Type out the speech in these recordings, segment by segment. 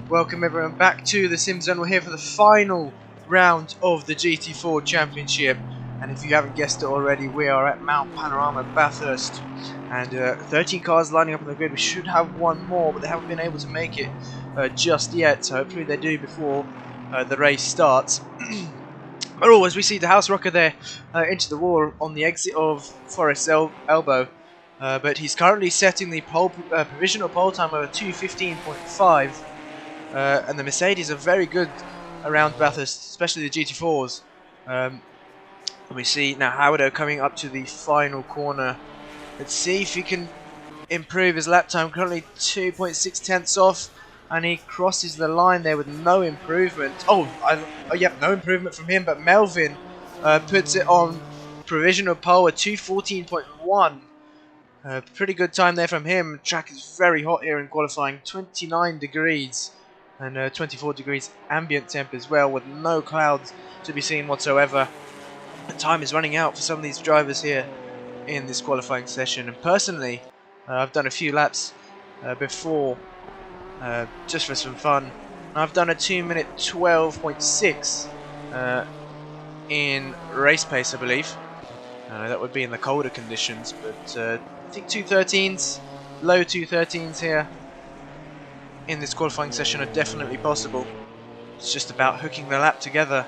Welcome everyone back to the SimZone. We're here for the final round of the GT4 Championship, and if you haven't guessed it already, we are at Mount Panorama Bathurst, and 13 cars lining up on the grid. We should have one more, but they haven't been able to make it just yet, so hopefully they do before the race starts. But always we see DeHuisRocker there into the wall on the exit of Forest's elbow. But he's currently setting the provisional pole time over 2:15.5, and the Mercedes are very good around Bathurst, especially the GT4s. And we see now Howard coming up to the final corner. Let's see if he can improve his lap time. Currently 2.6 tenths off, and he crosses the line there with no improvement. Yeah, no improvement from him, but Melvin puts it on provisional pole at 2:14.1. Pretty good time there from him. Track is very hot here in qualifying, 29 degrees and 24 degrees ambient temp as well, with no clouds to be seen whatsoever. The time is running out for some of these drivers here in this qualifying session, and personally I've done a few laps before just for some fun. I've done a 2-minute 12.6 in race pace, I believe. That would be in the colder conditions, but I think 2:13s, low 2:13s here in this qualifying session are definitely possible. It's just about hooking the lap together.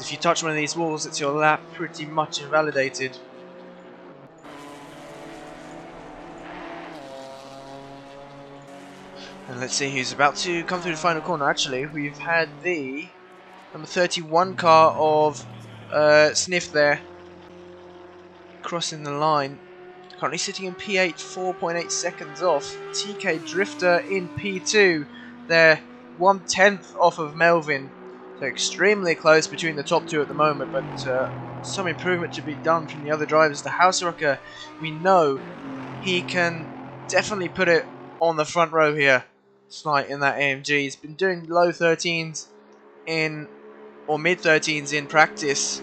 If you touch one of these walls, it's your lap pretty much invalidated. And let's see who's about to come through the final corner. Actually, we've had the number 31 car of Sniff there crossing the line. Currently sitting in P8, 4.8 seconds off. TK Drifter in P2. They're 1/10 off of Melvin. So extremely close between the top two at the moment, but some improvement to be done from the other drivers. DeHuisRocker, we know he can definitely put it on the front row here tonight in that AMG. He's been doing low 13s or mid 13s in practice.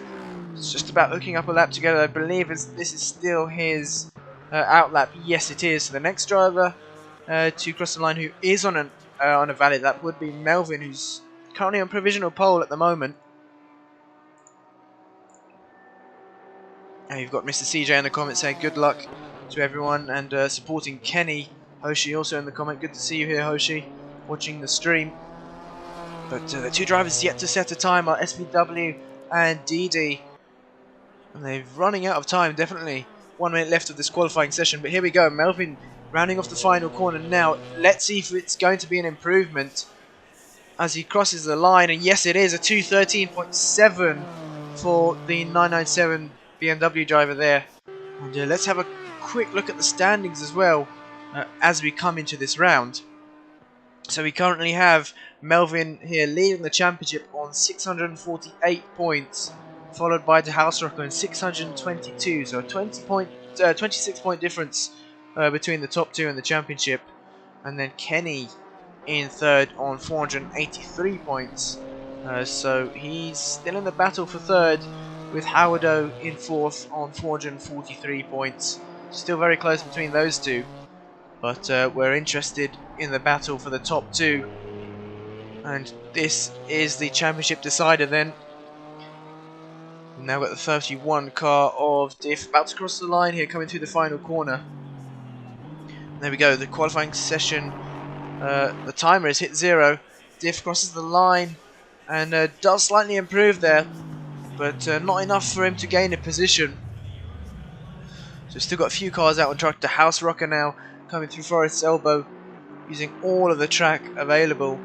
It's just about hooking up a lap together. I believe this is still his out lap. Yes, it is. So the next driver to cross the line who is on a valid lap would be Melvin, who's currently on provisional pole at the moment. And you've got Mr. CJ in the comments saying good luck to everyone, and supporting Kenny. Hoshi also in the comment. Good to see you here, Hoshi, watching the stream. But the two drivers yet to set a time are SVW and Deedee. And they're running out of time, definitely. 1 minute left of this qualifying session, but here we go. Melvin rounding off the final corner now. Let's see if it's going to be an improvement as he crosses the line, and yes it is, a 2:13.7 for the 997 BMW driver there. And let's have a quick look at the standings as well as we come into this round. So we currently have Melvin here leading the championship on 648 points. Followed by DeHuisRocker in 622, so a 26 point difference between the top two in the championship. And then Kenny in third on 483 points. So he's still in the battle for third, with Howardo in fourth on 443 points. Still very close between those two, but we're interested in the battle for the top two. And this is the championship decider then. Now got the 31 car of Diff about to cross the line here, coming through the final corner. There we go, the qualifying session, the timer has hit 0. Diff crosses the line and does slightly improve there, but not enough for him to gain a position. So still got a few cars out on track. DeHuisRocker now coming through Forest's elbow, using all of the track available.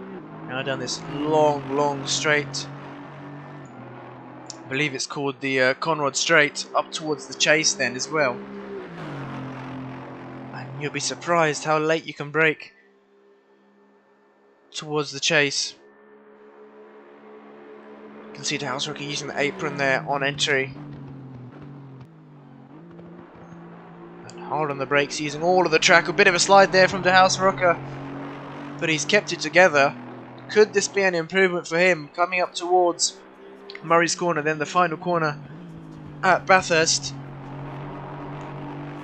Now down this long straight. I believe it's called the Conrad Straight, up towards the chase then as well. And you'll be surprised how late you can brake towards the chase. You can see DeHuisRocker using the apron there on entry. And hard on the brakes, using all of the track. A bit of a slide there from DeHuisRocker, but he's kept it together. Could this be an improvement for him coming up towards Murray's corner, then the final corner at Bathurst?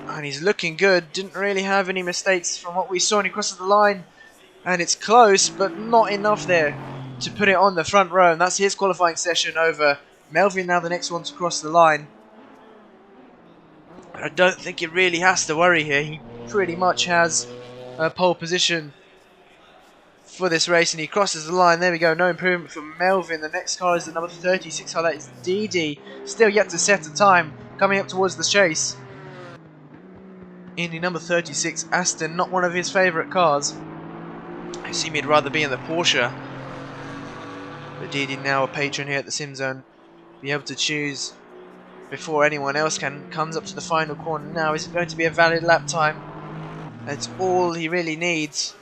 And he's looking good. Didn't really have any mistakes from what we saw, and he crosses the line And it's close, but not enough there to put it on the front row. And that's his qualifying session over. Melvin now the next one to cross the line. I don't think he really has to worry here. He pretty much has a pole position for this race, and he crosses the line. There we go, no improvement for Melvin. The next car is the number 36 car, that is Deedee. Still yet to set a time, coming up towards the chase. In the number 36 Aston, not one of his favourite cars. I assume he'd rather be in the Porsche. But Deedee, now a patron here at the SimZone, be able to choose before anyone else can. Comes up to the final corner now. Is it going to be a valid lap time? That's all he really needs.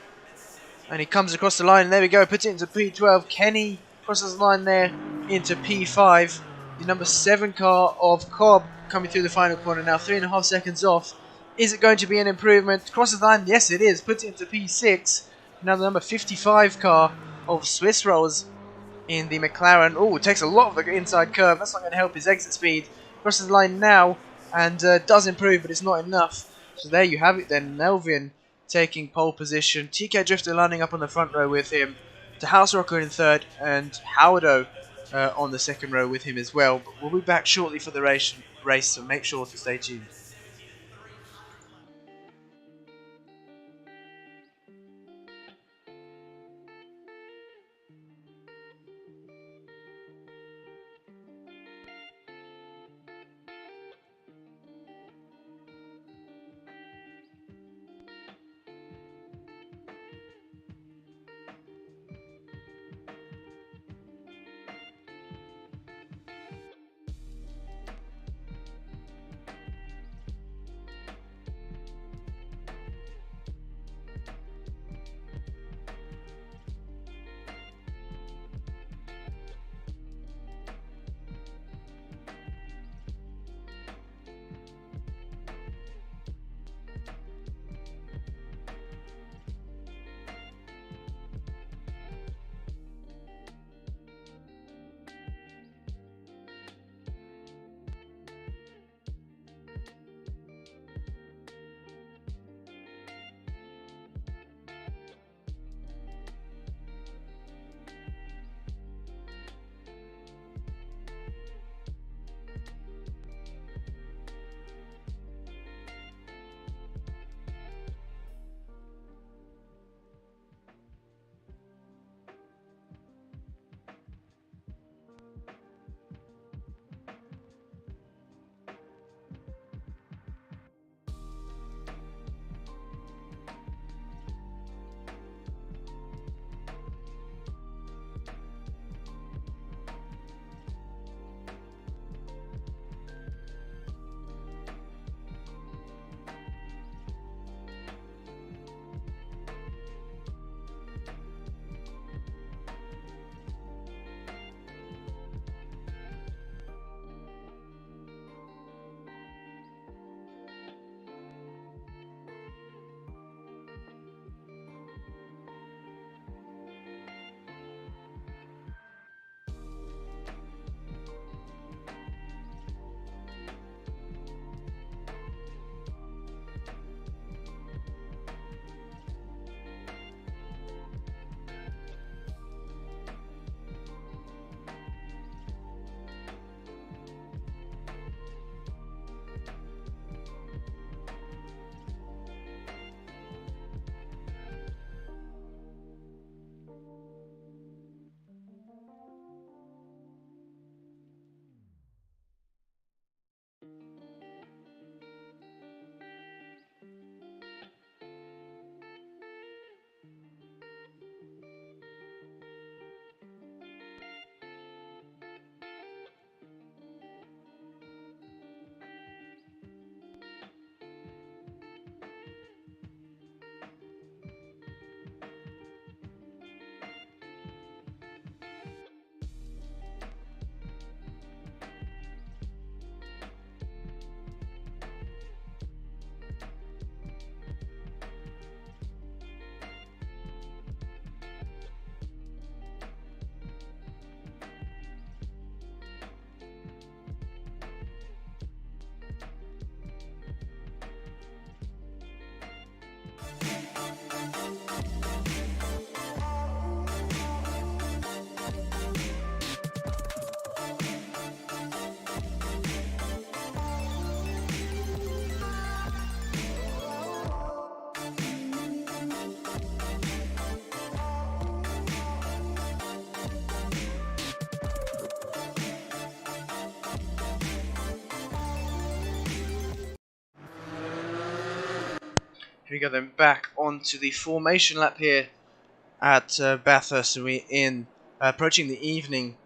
And he comes across the line, and there we go, puts it into P12. Kenny crosses the line there into P5. The number 7 car of Cobb coming through the final corner now, 3.5 seconds off. Is it going to be an improvement? Crosses the line, yes it is, puts it into P6. Now the number 55 car of Swiss Rolls in the McLaren. Oh, takes a lot of the inside curve, that's not going to help his exit speed. Crosses the line now, and does improve, but it's not enough. So there you have it then, Melvin taking pole position, TK Drifter landing up on the front row with him, DeHuisRocker in third, and Howardo on the second row with him as well. But we'll be back shortly for the race, so make sure to stay tuned. we go then back onto the formation lap here at Bathurst. We're in approaching the evening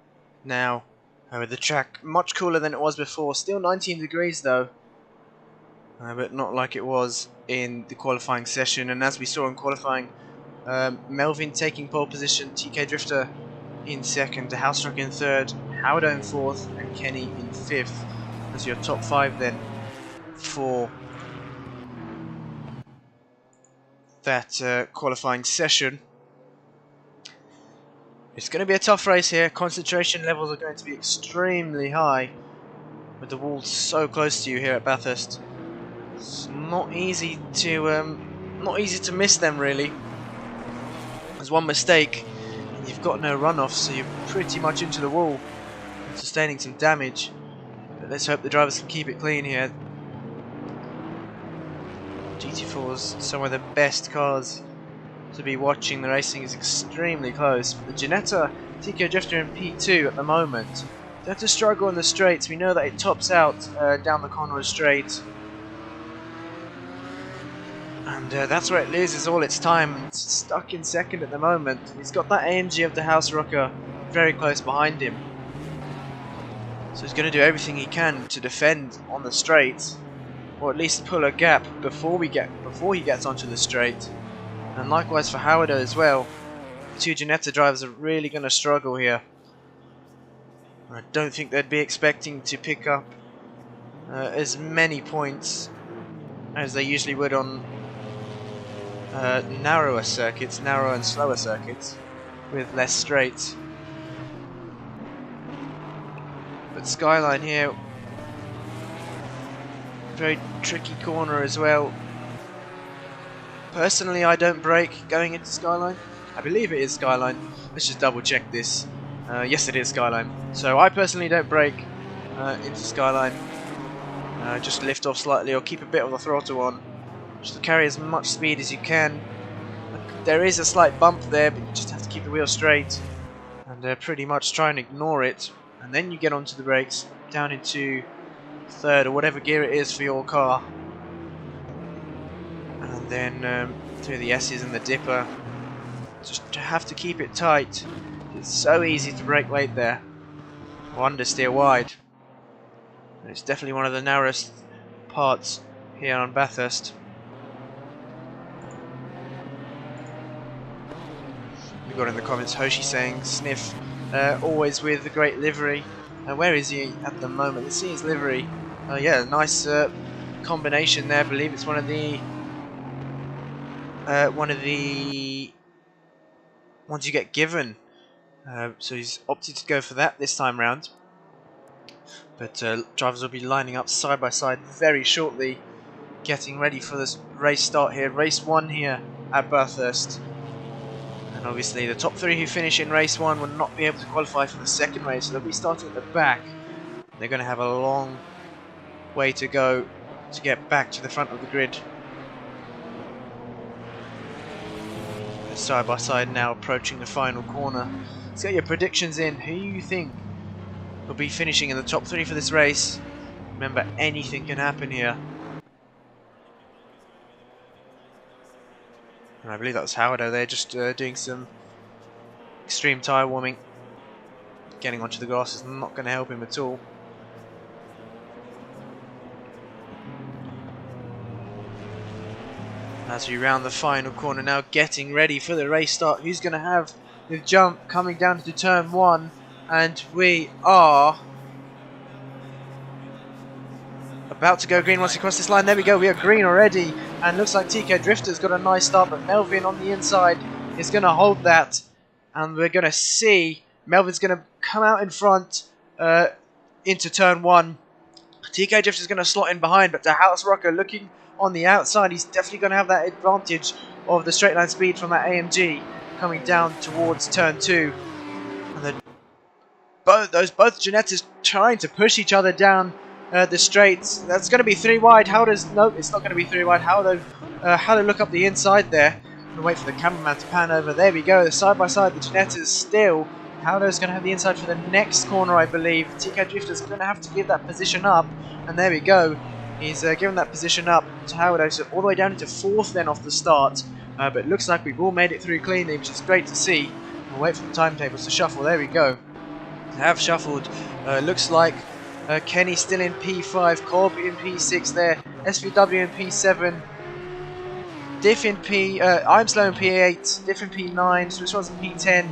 now. With the track much cooler than it was before. Still 19 degrees though, but not like it was in the qualifying session. And as we saw in qualifying, Melvin taking pole position, TK Drifter in second, DeHuisRocker in third, Howdo in fourth, and Kenny in fifth. That's your top five then for that qualifying session. It's going to be a tough race here. Concentration levels are going to be extremely high with the walls so close to you here at Bathurst. It's not easy to miss them really. There's one mistake and you've got no runoff, so you're pretty much into the wall and sustaining some damage. But let's hope the drivers can keep it clean here. GT4's some of the best cars to be watching. The racing is extremely close. The Ginetta TK Drifter in P2 at the moment. They have to struggle in the straights. We know that it tops out down the Conroe straight, and that's where it loses all its time. It's stuck in second at the moment. He's got that AMG of the DeHuisRocker very close behind him, so he's going to do everything he can to defend on the straight, or at least pull a gap before he gets onto the straight. And likewise for Howard as well. The two Ginetta drivers are really going to struggle here. I don't think they'd be expecting to pick up as many points as they usually would on narrower circuits, narrower and slower circuits with less straights. But Skyline here, very tricky corner as well. Personally, I don't brake going into Skyline. I believe it is Skyline. Let's just double check this. Yes, it is Skyline. So I personally don't brake into Skyline. Just lift off slightly or keep a bit of the throttle on, just to carry as much speed as you can. There is a slight bump there, but you just have to keep the wheel straight and pretty much try and ignore it. And then you get onto the brakes, down into third or whatever gear it is for your car. And then through the S's and the dipper, just have to keep it tight. It's so easy to brake late there, or understeer wide. And it's definitely one of the narrowest parts here on Bathurst. We got in the comments Hoshi saying Sniff always with the great livery. Where is he at the moment? Let's see his livery. Yeah, nice combination there. I believe it's one of the ones you get given. So he's opted to go for that this time round. But drivers will be lining up side by side very shortly, getting ready for this race start here. Race 1 here at Bathurst. And obviously the top 3 who finish in race 1 will not be able to qualify for the second race, so they'll be starting at the back. They're going to have a long way to go to get back to the front of the grid. Side by side now, approaching the final corner. Let's get your predictions in. Who you think will be finishing in the top 3 for this race? Remember, anything can happen here. And I believe that was Howard over there, just doing some extreme tyre warming. Getting onto the grass is not going to help him at all. As we round the final corner now, getting ready for the race start. Who's going to have the jump coming down into turn 1? And we are about to go green once we cross this line. There we go, we are green already. And looks like TK Drifter's got a nice start, but Melvin on the inside is going to hold that. And we're going to see Melvin's going to come out in front into turn 1. TK Drifter's going to slot in behind, but DeHuisRocker looking on the outside. He's definitely going to have that advantage of the straight line speed from that AMG coming down towards turn 2. And then both Ginettas trying to push each other down the straights. That's going to be 3 wide. Nope, it's not going to be 3 wide. How to look up the inside there. And wait for the cameraman to pan over. There we go. Side by side, the Ginettas still. Howdo's going to have the inside for the next corner, I believe. TK Drifter's going to have to give that position up. And there we go. He's given that position up to Howard, so all the way down into 4th then off the start. But it looks like we've all made it through cleanly, which is great to see. We'll wait for the timetables to shuffle. There we go. They have shuffled. Looks like Kenny still in P5, Cobb in P6 there, SVW in P7, Diff in I'm slow in P8, Diff in P9, Swiss Rods in P10,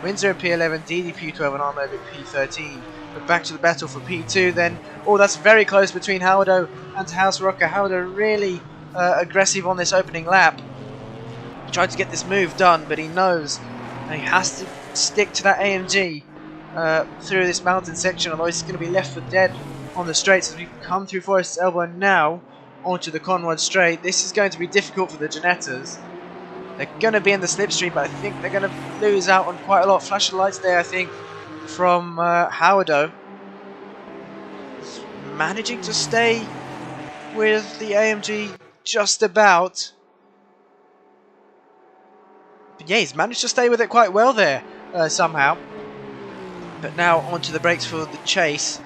Windsor in P11, DD P12 and Armob in P13. But back to the battle for P2 then. Oh, that's very close between Howard and DeHuisRocker. Howard really aggressive on this opening lap. He tried to get this move done, but he knows he has to stick to that AMG through this mountain section, otherwise he's going to be left for dead on the straights as we come through Forest's Elbow now onto the Conrod Straight. This is going to be difficult for the Ginettas. They're going to be in the slipstream, but I think they're going to lose out on quite a lot. Flash of lights there, I think, from Howard. Managing to stay with the AMG just about. But yeah, he's managed to stay with it quite well there somehow. But now onto the brakes for the chase.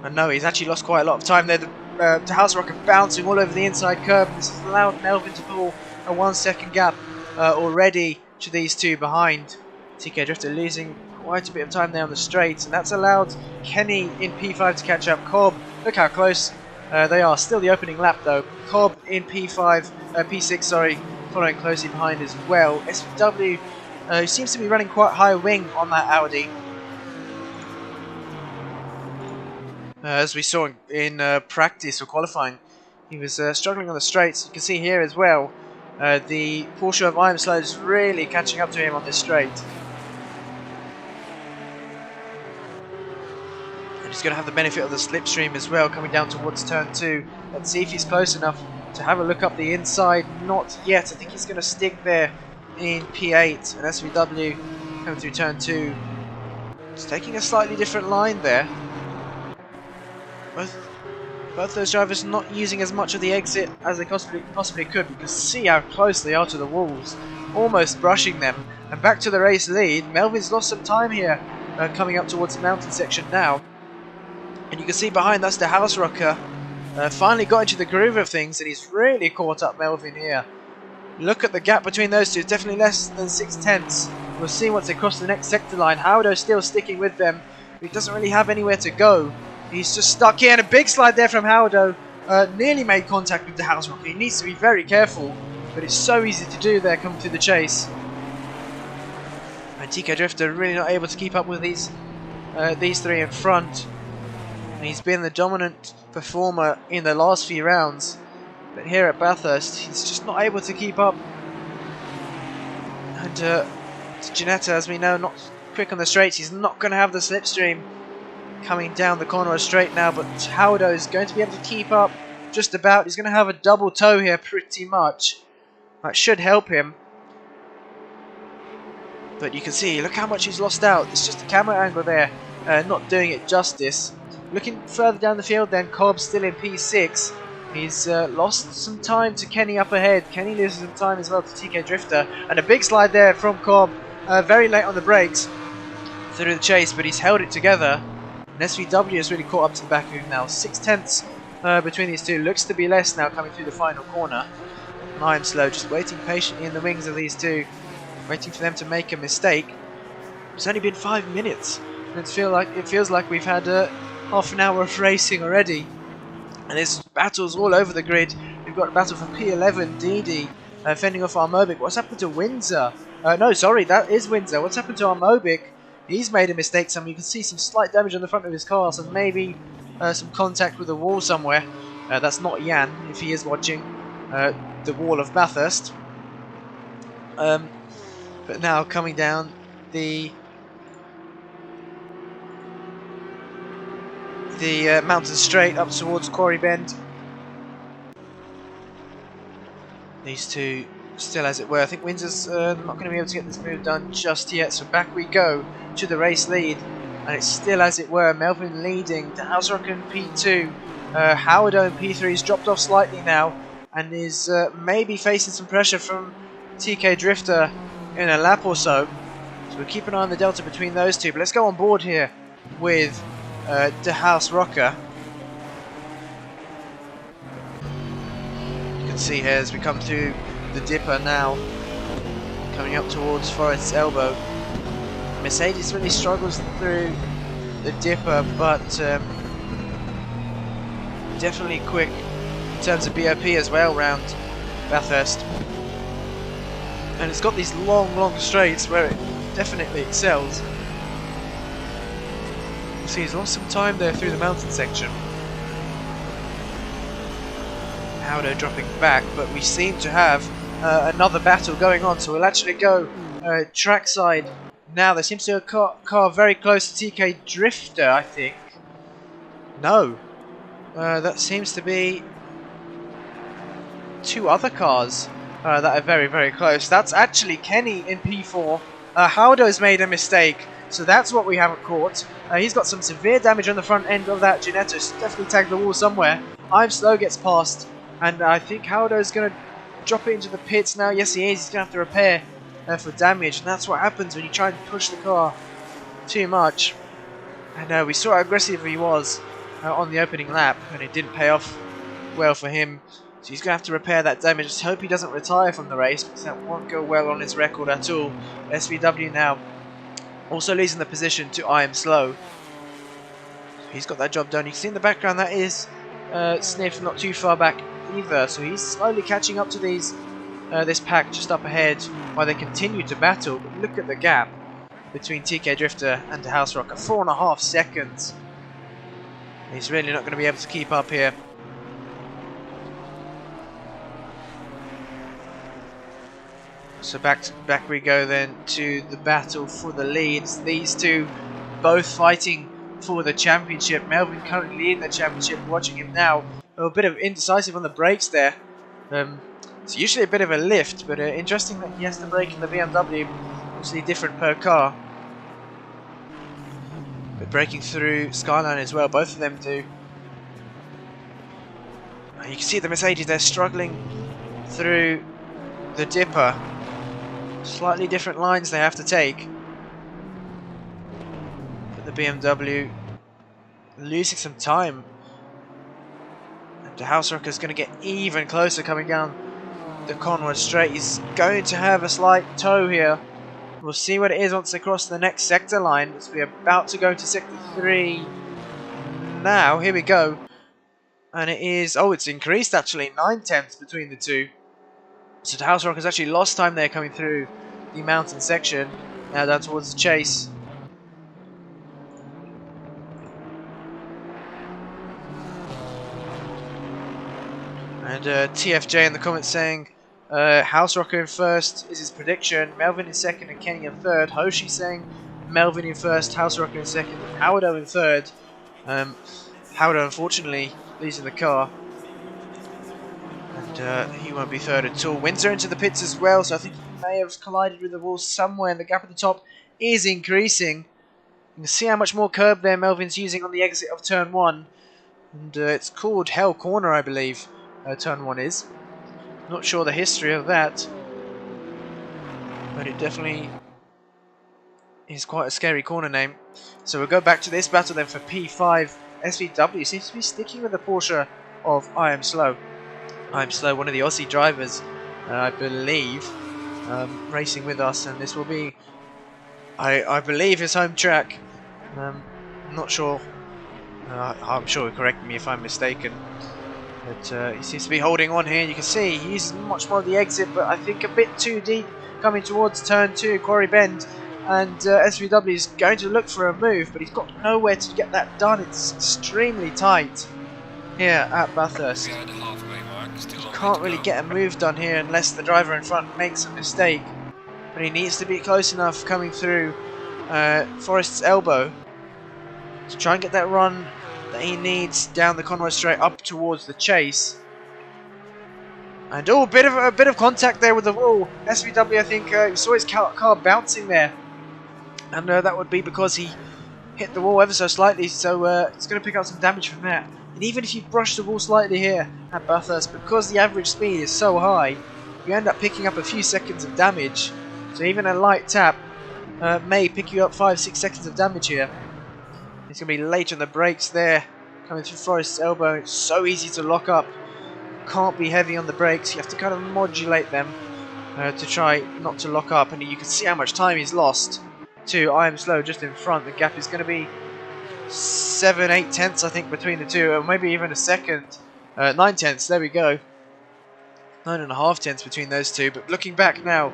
And no, he's actually lost quite a lot of time there. DeHuisRocker bouncing all over the inside curb. This has allowed Melvin to pull a 1 second gap already to these two behind. TK Drifter losing quite a bit of time there on the straights, and that's allowed Kenny in P5 to catch up. Cobb, look how close they are. Still the opening lap though. Cobb in P6, sorry, following closely behind as well. SVW who seems to be running quite high wing on that Audi. As we saw in practice or qualifying, he was struggling on the straights. You can see here as well, the Porsche of I'm Slow is really catching up to him on this straight. And he's going to have the benefit of the slipstream as well, coming down towards turn 2. Let's see if he's close enough to have a look up the inside. Not yet. I think he's going to stick there in P8, and SVW coming through turn 2. It's taking a slightly different line there. Both those drivers not using as much of the exit as they possibly could, because see how close they are to the walls, almost brushing them. And back to the race lead. Melvin's lost some time here, coming up towards the mountain section now. And you can see behind that's DeHuisRocker. Finally got into the groove of things, and he's really caught up Melvin here. Look at the gap between those two, definitely less than 6/10. We'll see once they cross the next sector line. Howard still sticking with them, but he doesn't really have anywhere to go. He's just stuck here, and a big slide there from Howard. Nearly made contact with DeHuisRocker. He needs to be very careful, but it's so easy to do there coming through the chase. And TK Drifter really not able to keep up with these three in front. And he's been the dominant performer in the last few rounds, but here at Bathurst he's just not able to keep up. And Ginetta, as we know, not quick on the straights. He's not going to have the slipstream coming down the corner straight now, but Howard is going to be able to keep up just about. He's going to have a double toe here pretty much. That should help him. But you can see, look how much he's lost out. It's just the camera angle there not doing it justice. Looking further down the field then, Cobb still in P6. He's lost some time to Kenny up ahead. Kenny loses some time as well to TK Drifter. And a big slide there from Cobb, very late on the brakes through the chase, but he's held it together. And SVW has really caught up to the back of him now. 6/10 between these two. Looks to be less now coming through the final corner. And I'm Slow, just waiting patiently in the wings of these two, waiting for them to make a mistake. It's only been 5 minutes, and it feels like we've had half an hour of racing already. And there's battles all over the grid. We've got a battle for P11, Deedee, fending off Armobic. What's happened to Windsor? No, sorry, that is Windsor. What's happened to Armobic? He's made a mistake. You can see some slight damage on the front of his car, so maybe some contact with a wall somewhere. That's not Jan, if he is watching the wall of Bathurst. But now coming down the mountain straight up towards Quarry Bend. These two still as it were. I think Windsor's not going to be able to get this move done just yet, so back we go to the race lead, and it's still as it were. Melvin leading, DeHuisRocker in P2, Howard in P3. He's dropped off slightly now and is maybe facing some pressure from TK Drifter in a lap or so. So we'll keep an eye on the delta between those two, but let's go on board here with DeHuisRocker. can see here as we come through the dipper now, coming up towards Forest's elbow. Mercedes really struggles through the dipper, but definitely quick in terms of BOP as well round Bathurst. And it's got these long straights where it definitely excels. You see, he's lost some time there through the mountain section. Howdo dropping back, but we seem to have another battle going on, so we'll actually go trackside now. There seems to be a car very close to TK Drifter, I think. No, that seems to be two other cars that are very close. That's actually Kenny in P4. Howdo's made a mistake, so that's what we haven't caught. He's got some severe damage on the front end of that Ginetto. Definitely tagged the wall somewhere. I'm Slow gets past, and I think Howdo's going to drop it into the pits now. Yes, he is. He's going to have to repair for damage, and that's what happens when you try and push the car too much. And we saw how aggressive he was on the opening lap, and it didn't pay off well for him. So he's going to have to repair that damage. Just hope he doesn't retire from the race, because that won't go well on his record at all. SVW now also losing the position to I Am Slow. He's got that job done. You can see in the background that is Sniff not too far back either, so he's slowly catching up to these this pack just up ahead while they continue to battle. But look at the gap between TK Drifter and DeHuisRocker, 4.5 seconds. He's really not going to be able to keep up here. So back we go then to the battle for the leads. These two both fighting for the championship. Melvin currently leading the championship. Watching him now, a bit of indecisive on the brakes there. It's usually a bit of a lift, but interesting that he has to brake in the BMW. Obviously different per car. But braking through Skyline as well, both of them do. You can see the Mercedes, they're struggling through the dipper. Slightly different lines they have to take. But the BMW losing some time. And DeHuisRocker is going to get even closer coming down the Conrad straight. He's going to have a slight tow here. We'll see what it is once they cross the next sector line. As we're about to go to sector 3 now. Here we go. And it is, oh, it's increased actually, 9/10 between the two. So DeHuisRocker has actually lost time there coming through the mountain section. Now down towards the chase. And TFJ in the comments saying DeHuisRocker in first is his prediction. Melvin in second and Kenny in third. Hoshi saying Melvin in first, DeHuisRocker in second, and Howdo in third. Howdo unfortunately losing the car. And he won't be third at all. Windsor into the pits as well, so I think he may have collided with the wall somewhere, and the gap at the top is increasing. You can see how much more curb there Melvin's using on the exit of turn 1. And it's called Hell Corner, I believe, turn 1 is. Not sure the history of that, but it definitely is quite a scary corner name. So we'll go back to this battle then for P5. SVW seems to be sticking with the Porsche of I Am Slow. I Am Slow, one of the Aussie drivers, I believe, racing with us, and this will be, I believe, his home track. I'm not sure. I'm sure he'll correct me if I'm mistaken. But he seems to be holding on here. You can see he uses much more of the exit, but I think a bit too deep coming towards turn 2, Quarry Bend. And SVW is going to look for a move, but he's got nowhere to get that done. It's extremely tight here at Bathurst. You can't really get a move done here unless the driver in front makes a mistake. But he needs to be close enough coming through Forest's elbow to try and get that run that he needs down the Conroy straight up towards the chase. And oh, a bit of contact there with the wall. SVW, I think, you saw his car bouncing there. And that would be because he hit the wall ever so slightly, so it's going to pick up some damage from that. And even if you brush the wall slightly here at Bathurst, because the average speed is so high, you end up picking up a few seconds of damage. So even a light tap may pick you up 5-6 seconds of damage here. It's going to be late on the brakes there, coming through Forest's elbow. It's so easy to lock up can't be heavy on the brakes. You have to kind of modulate them to try not to lock up. And you can see how much time he's lost to I am slow just in front. The gap is going to be 7-8 tenths, I think, between the two, or maybe even a second. 9 tenths, there we go. 9.5 tenths between those two. But looking back now,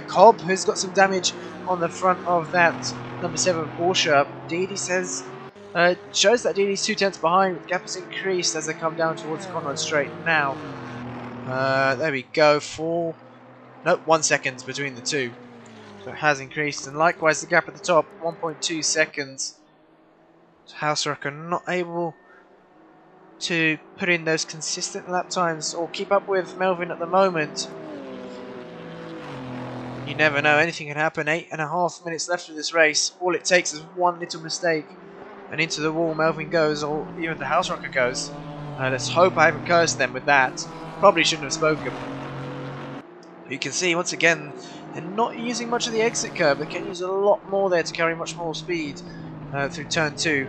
Cobb has got some damage on the front of that number 7 Porsche. Deedee says, shows that Deedee's 2 tenths behind. The gap has increased as they come down towards the Conrad Straight now. There we go, 1 second between the two. So it has increased, and likewise the gap at the top, 1.2 seconds. DeHuisRocker not able to put in those consistent lap times or keep up with Melvin at the moment. You never know, anything can happen. 8.5 minutes left of this race. All it takes is one little mistake and into the wall Melvin goes, or even DeHuisRocker goes. Let's hope I haven't cursed them with that. Probably shouldn't have spoken. You can see once again they're not using much of the exit curb. They can use a lot more there to carry much more speed through turn 2.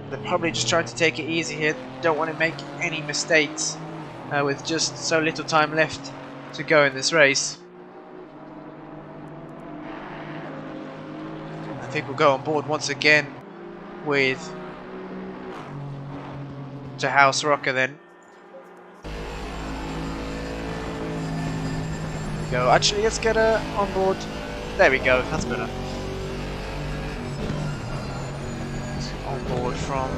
They're probably just trying to take it easy here. Don't want to make any mistakes with just so little time left to go in this race. I think we'll go on board once again with DeHuisRocker then. Go. Actually, let's get her on board. There we go, that's better. On board from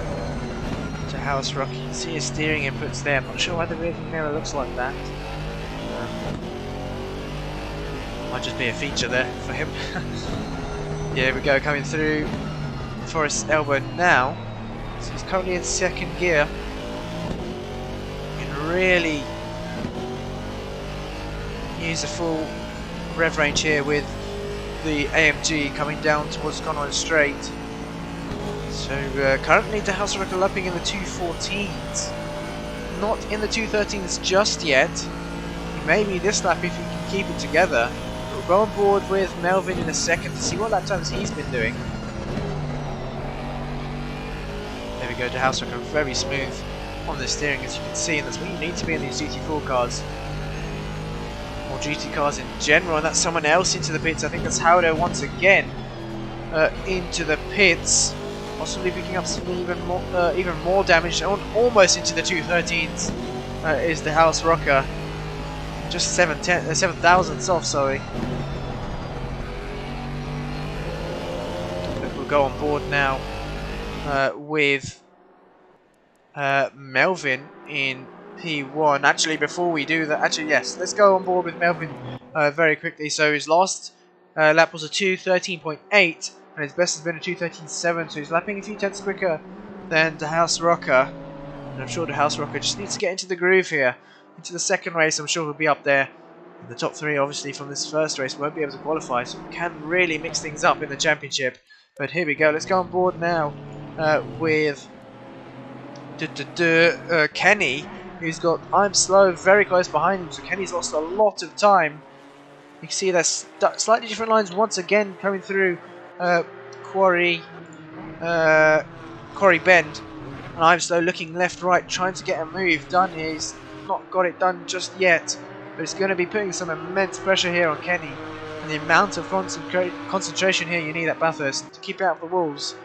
DeHuisRocker. You can see his steering inputs there. I'm not sure why the rear mirror looks like that. Might just be a feature there for him. Here we go, coming through Forest Elbow now. So he's currently in 2nd gear. Can really use the full rev range here with the AMG coming down towards Conrad Straight. So currently DeHuisRocker lapping in the 214s, not in the 213s just yet. Maybe this lap if he can keep it together. We'll go on board with Melvin in a second to see what lap times he's been doing. There we go, DeHuisRocker very smooth on the steering as you can see, and that's what you need to be in these GT4 cars. Or GT cars in general, and that's someone else into the pits. I think that's Howder once again into the pits, possibly picking up some even more damage. Almost into the 213s is DeHuisRocker, just 7 thousandths off. Sorry. But we'll go on board now with Melvin in P1. Actually, before we do that, yes, let's go on board with Melvin very quickly. So his last lap was a 2:13.8, and his best has been a 2:13.7, so he's lapping a few tenths quicker than DeHuisRocker. And I'm sure DeHuisRocker just needs to get into the groove here, into the second race. I'm sure he'll be up there. The top 3, obviously, from this first race won't be able to qualify, so we can really mix things up in the championship. But here we go, let's go on board now with Kenny, who's got I'm slow very close behind him, so Kenny's lost a lot of time. You can see there's slightly different lines once again coming through Quarry Bend, and I'm slow looking left, right, trying to get a move done here. He's not got it done just yet, but it's going to be putting some immense pressure here on Kenny, and the amount of concentration here you need at Bathurst to keep out the walls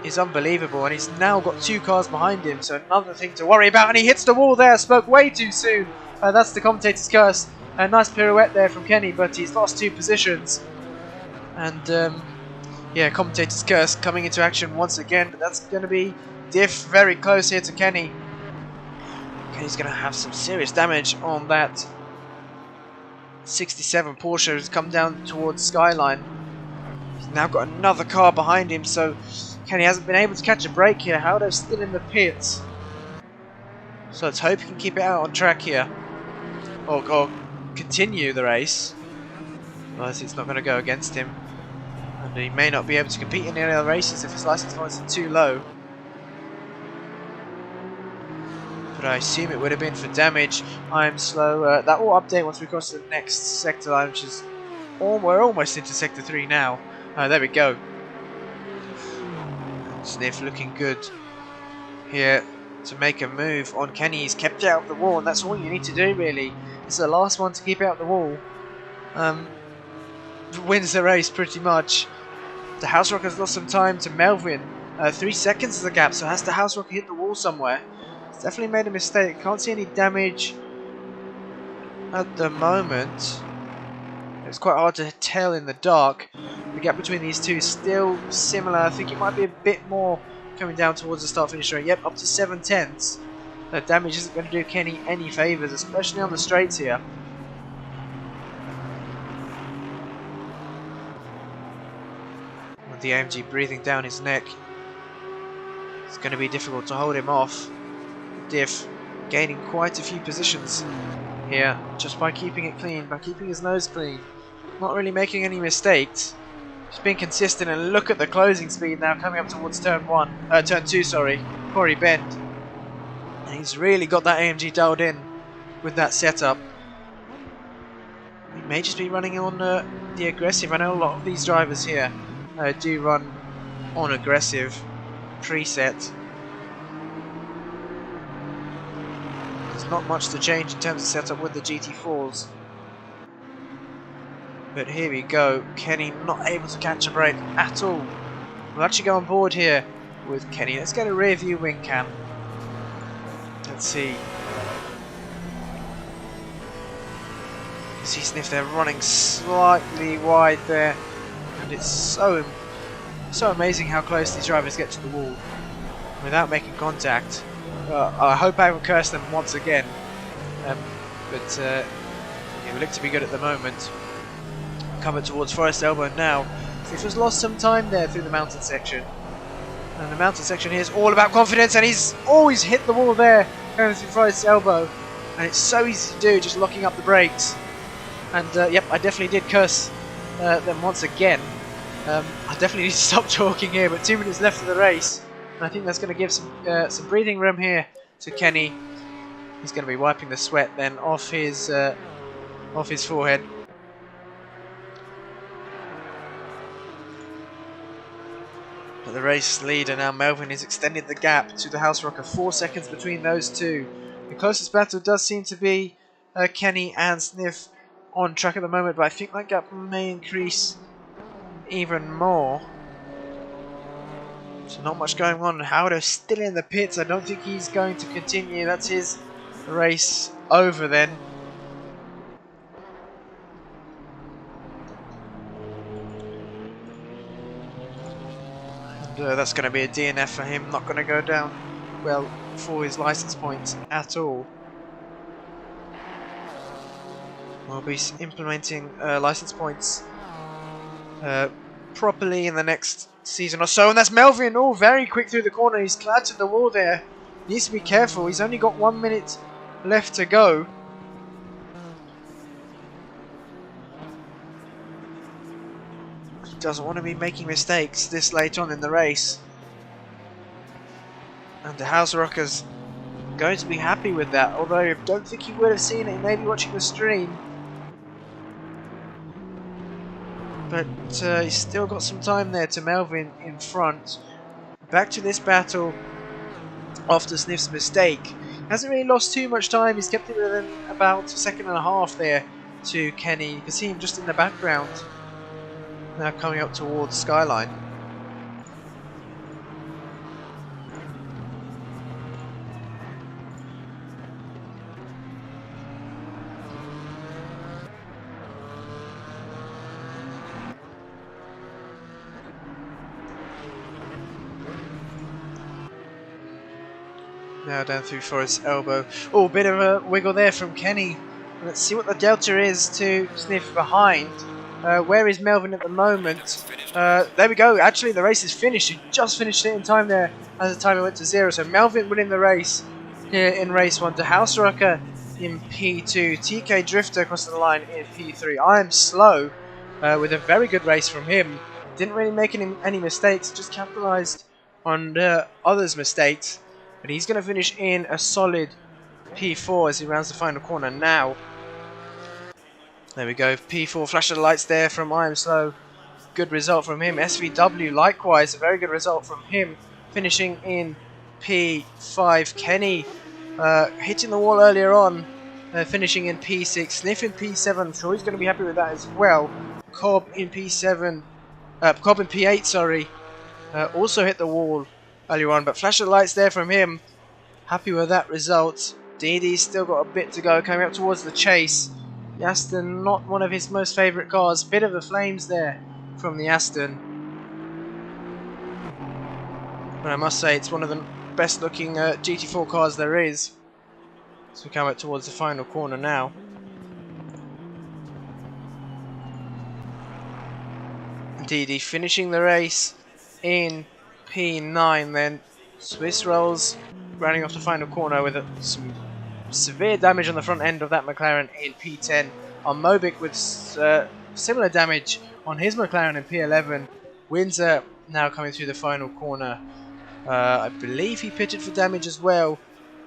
is unbelievable. And he's now got 2 cars behind him, so another thing to worry about. And he hits the wall there, spoke way too soon. That's the commentator's curse. A nice pirouette there from Kenny, but he's lost 2 positions. And yeah, commentator's curse coming into action once again, but that's going to be Diff very close here to Kenny. Kenny's going to have some serious damage on that 67 Porsche who's come down towards Skyline. He's now got another car behind him, so Kenny hasn't been able to catch a break here. Howder's still in the pits, so let's hope he can keep it out on track here, or continue the race. Otherwise it's not going to go against him, and he may not be able to compete in any other races if his license points are too low. But I assume it would have been for damage. I'm slow. That will update once we cross the next sector line, which is we're almost into sector 3 now. There we go. Sniff looking good here to make a move on Kenny. He's kept it out of the wall, and that's all you need to do really. It's the last one to keep it out the wall. Wins the race pretty much. DeHuisRocker's lost some time to Melvin. 3 seconds is the gap, so has DeHuisRocker hit the wall somewhere? He's definitely made a mistake. Can't see any damage at the moment. It's quite hard to tell in the dark. The gap between these two is still similar. I think it might be a bit more coming down towards the start-finish straight. Yep, up to 7/10. That damage isn't going to do Kenny any favours, especially on the straights here. With the AMG breathing down his neck, it's going to be difficult to hold him off. Diff gaining quite a few positions here just by keeping it clean, by keeping his nose clean. Not really making any mistakes. Just being consistent, and look at the closing speed now coming up towards turn 2, sorry, Quarry Bend. And he's really got that AMG dialed in with that setup. He may just be running on the aggressive. I know a lot of these drivers here do run on aggressive preset. There's not much to change in terms of setup with the GT4s. But here we go, Kenny not able to catch a break at all. We'll actually go on board here with Kenny. Let's get a rear view wing cam. Let's see. You can see Sniff there running slightly wide there. And it's so amazing how close these drivers get to the wall without making contact. I hope I haven't cursed them once again. But yeah, we look to be good at the moment. Cover towards Forest Elbow now. He's just lost some time there through the mountain section. And the mountain section here is all about confidence, and he's always hit the wall there going through Forest Elbow. And it's so easy to do, just locking up the brakes. And yep, I definitely did curse them once again. I definitely need to stop talking here, but 2 minutes left of the race. And I think that's going to give some breathing room here to Kenny. He's going to be wiping the sweat then off his forehead. But the race leader now, Melvin, has extended the gap to DeHuisRocker. 4 seconds between those two. The closest battle does seem to be Kenny and Sniff on track at the moment, but I think that gap may increase even more. So not much going on. Howard's still in the pits. I don't think he's going to continue. That's his race over then. And that's going to be a DNF for him. Not going to go down well for his license points at all. We'll be implementing license points properly in the next season or so. And that's Melvin, all very quick through the corner. He's clattered the wall there. Needs to be careful. He's only got 1 minute left to go. He doesn't want to be making mistakes this late on in the race. And DeHuisRocker's going to be happy with that, although I don't think he would have seen it, maybe watching the stream. But he's still got some time there to Melvin in front. Back to this battle after Sniff's mistake. Hasn't really lost too much time. He's kept it within about a second and a half there to Kenny. You can see him just in the background. Now coming up towards Skyline. Now down through Forest Elbow. Oh, bit of a wiggle there from Kenny. Let's see what the delta is to Sniff behind. Where is Melvin at the moment? There we go. Actually, the race is finished. He just finished it in time there as the timer went to 0. So Melvin winning the race here in race 1. DeHuisRocker in P2. TK Drifter across the line in P3. I am slow with a very good race from him. Didn't really make any mistakes. Just capitalised on others' mistakes. But he's going to finish in a solid P4 as he rounds the final corner now. There we go, P4, flash of the lights there from I Am Slow. Good result from him. SVW likewise, a very good result from him, finishing in P5. Kenny hitting the wall earlier on, finishing in P6. Sniff in P7. I'm sure he's going to be happy with that as well. Cobb in P7. Cobb in P8, sorry. Also hit the wall earlier on, but flash of lights there from him. Happy with that result. Deedee's still got a bit to go, coming up towards the chase. The Aston, not one of his most favourite cars. Bit of the flames there from the Aston. But I must say, it's one of the best looking GT4 cars there is. So we come up towards the final corner now. Deedee finishing the race in P9 then. Swiss rolls running off the final corner with some severe damage on the front end of that McLaren in P10. On Mobic with similar damage on his McLaren in P11. Windsor now coming through the final corner. I believe he pitted for damage as well,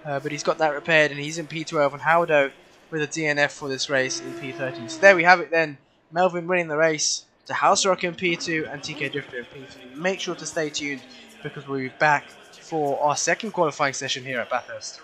but he's got that repaired and he's in P12. And Howdo with a DNF for this race in P13. So there we have it then. Melvin winning the race. DeHuisRocker in P2 and TK Drifter in P3. Make sure to stay tuned because we'll be back for our second qualifying session here at Bathurst.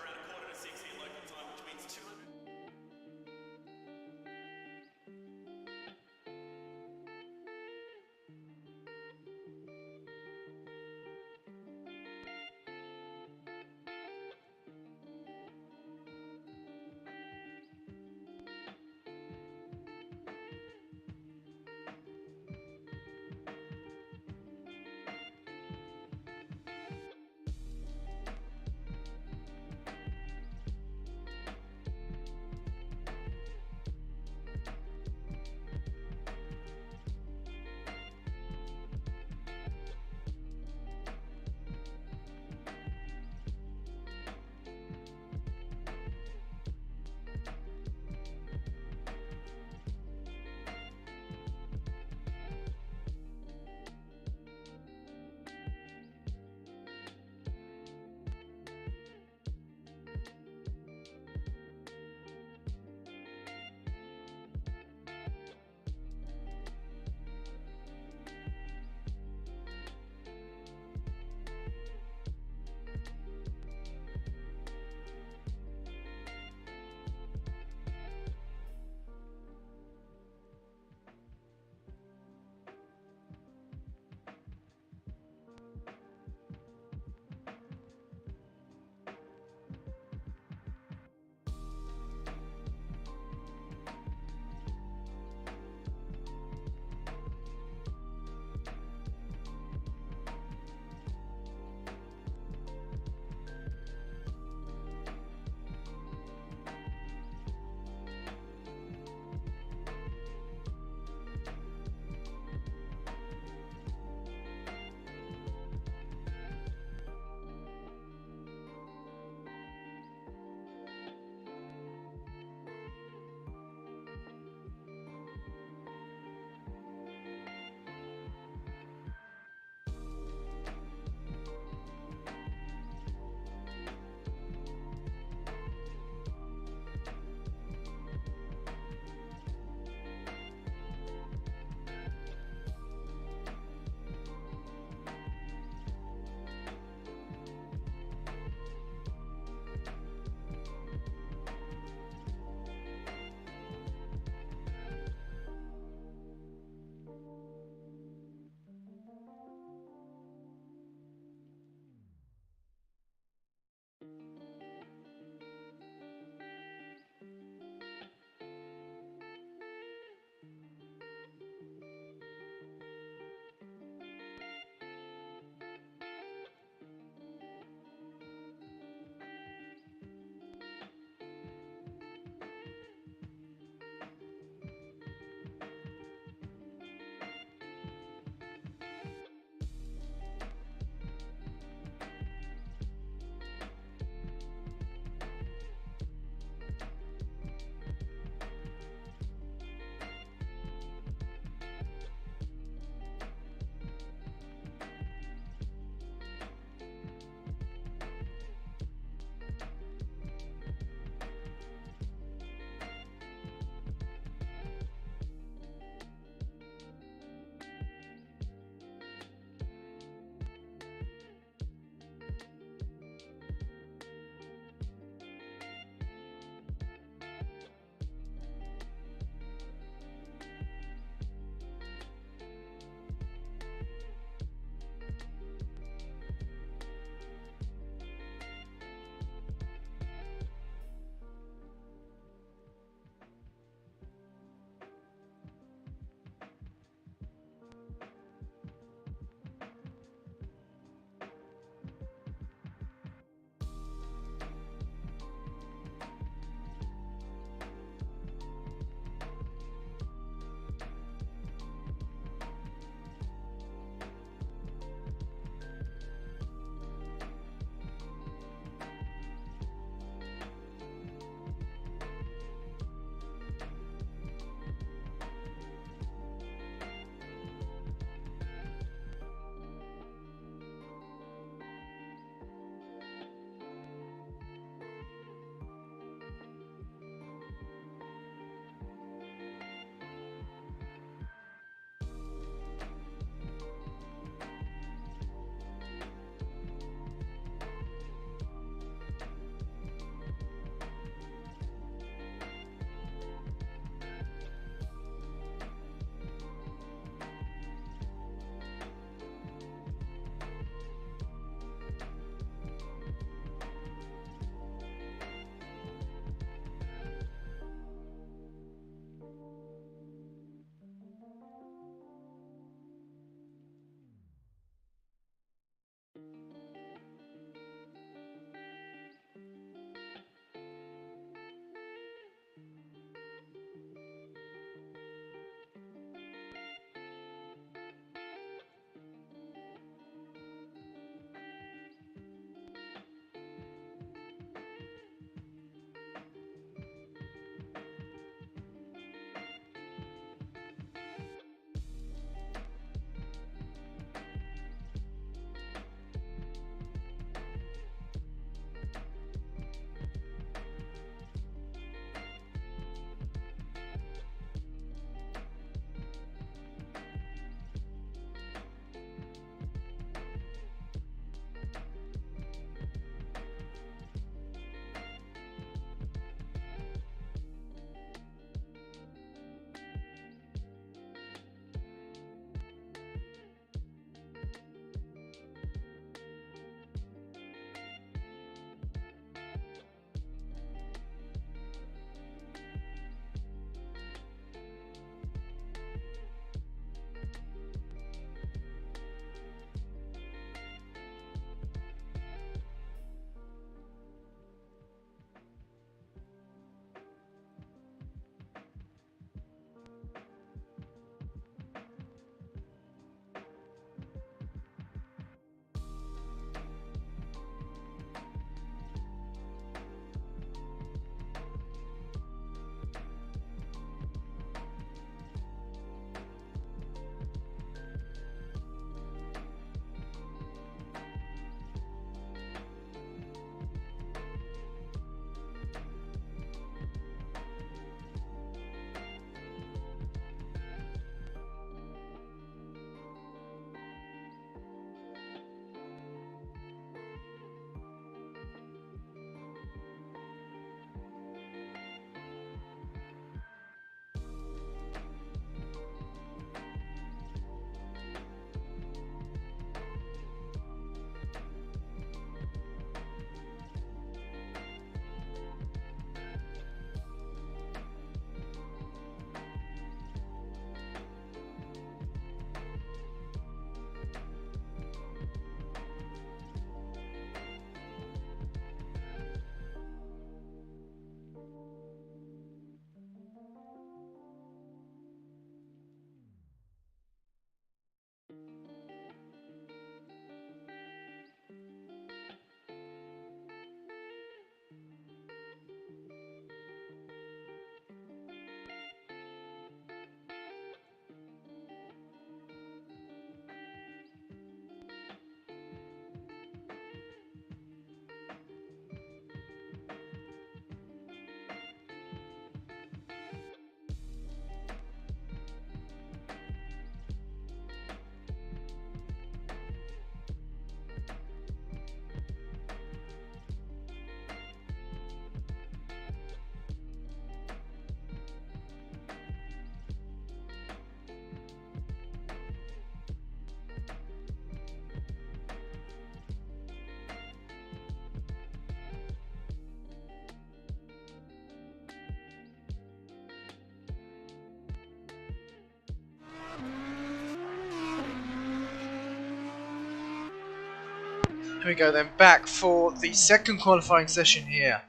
Here we go then, back for the second qualifying session here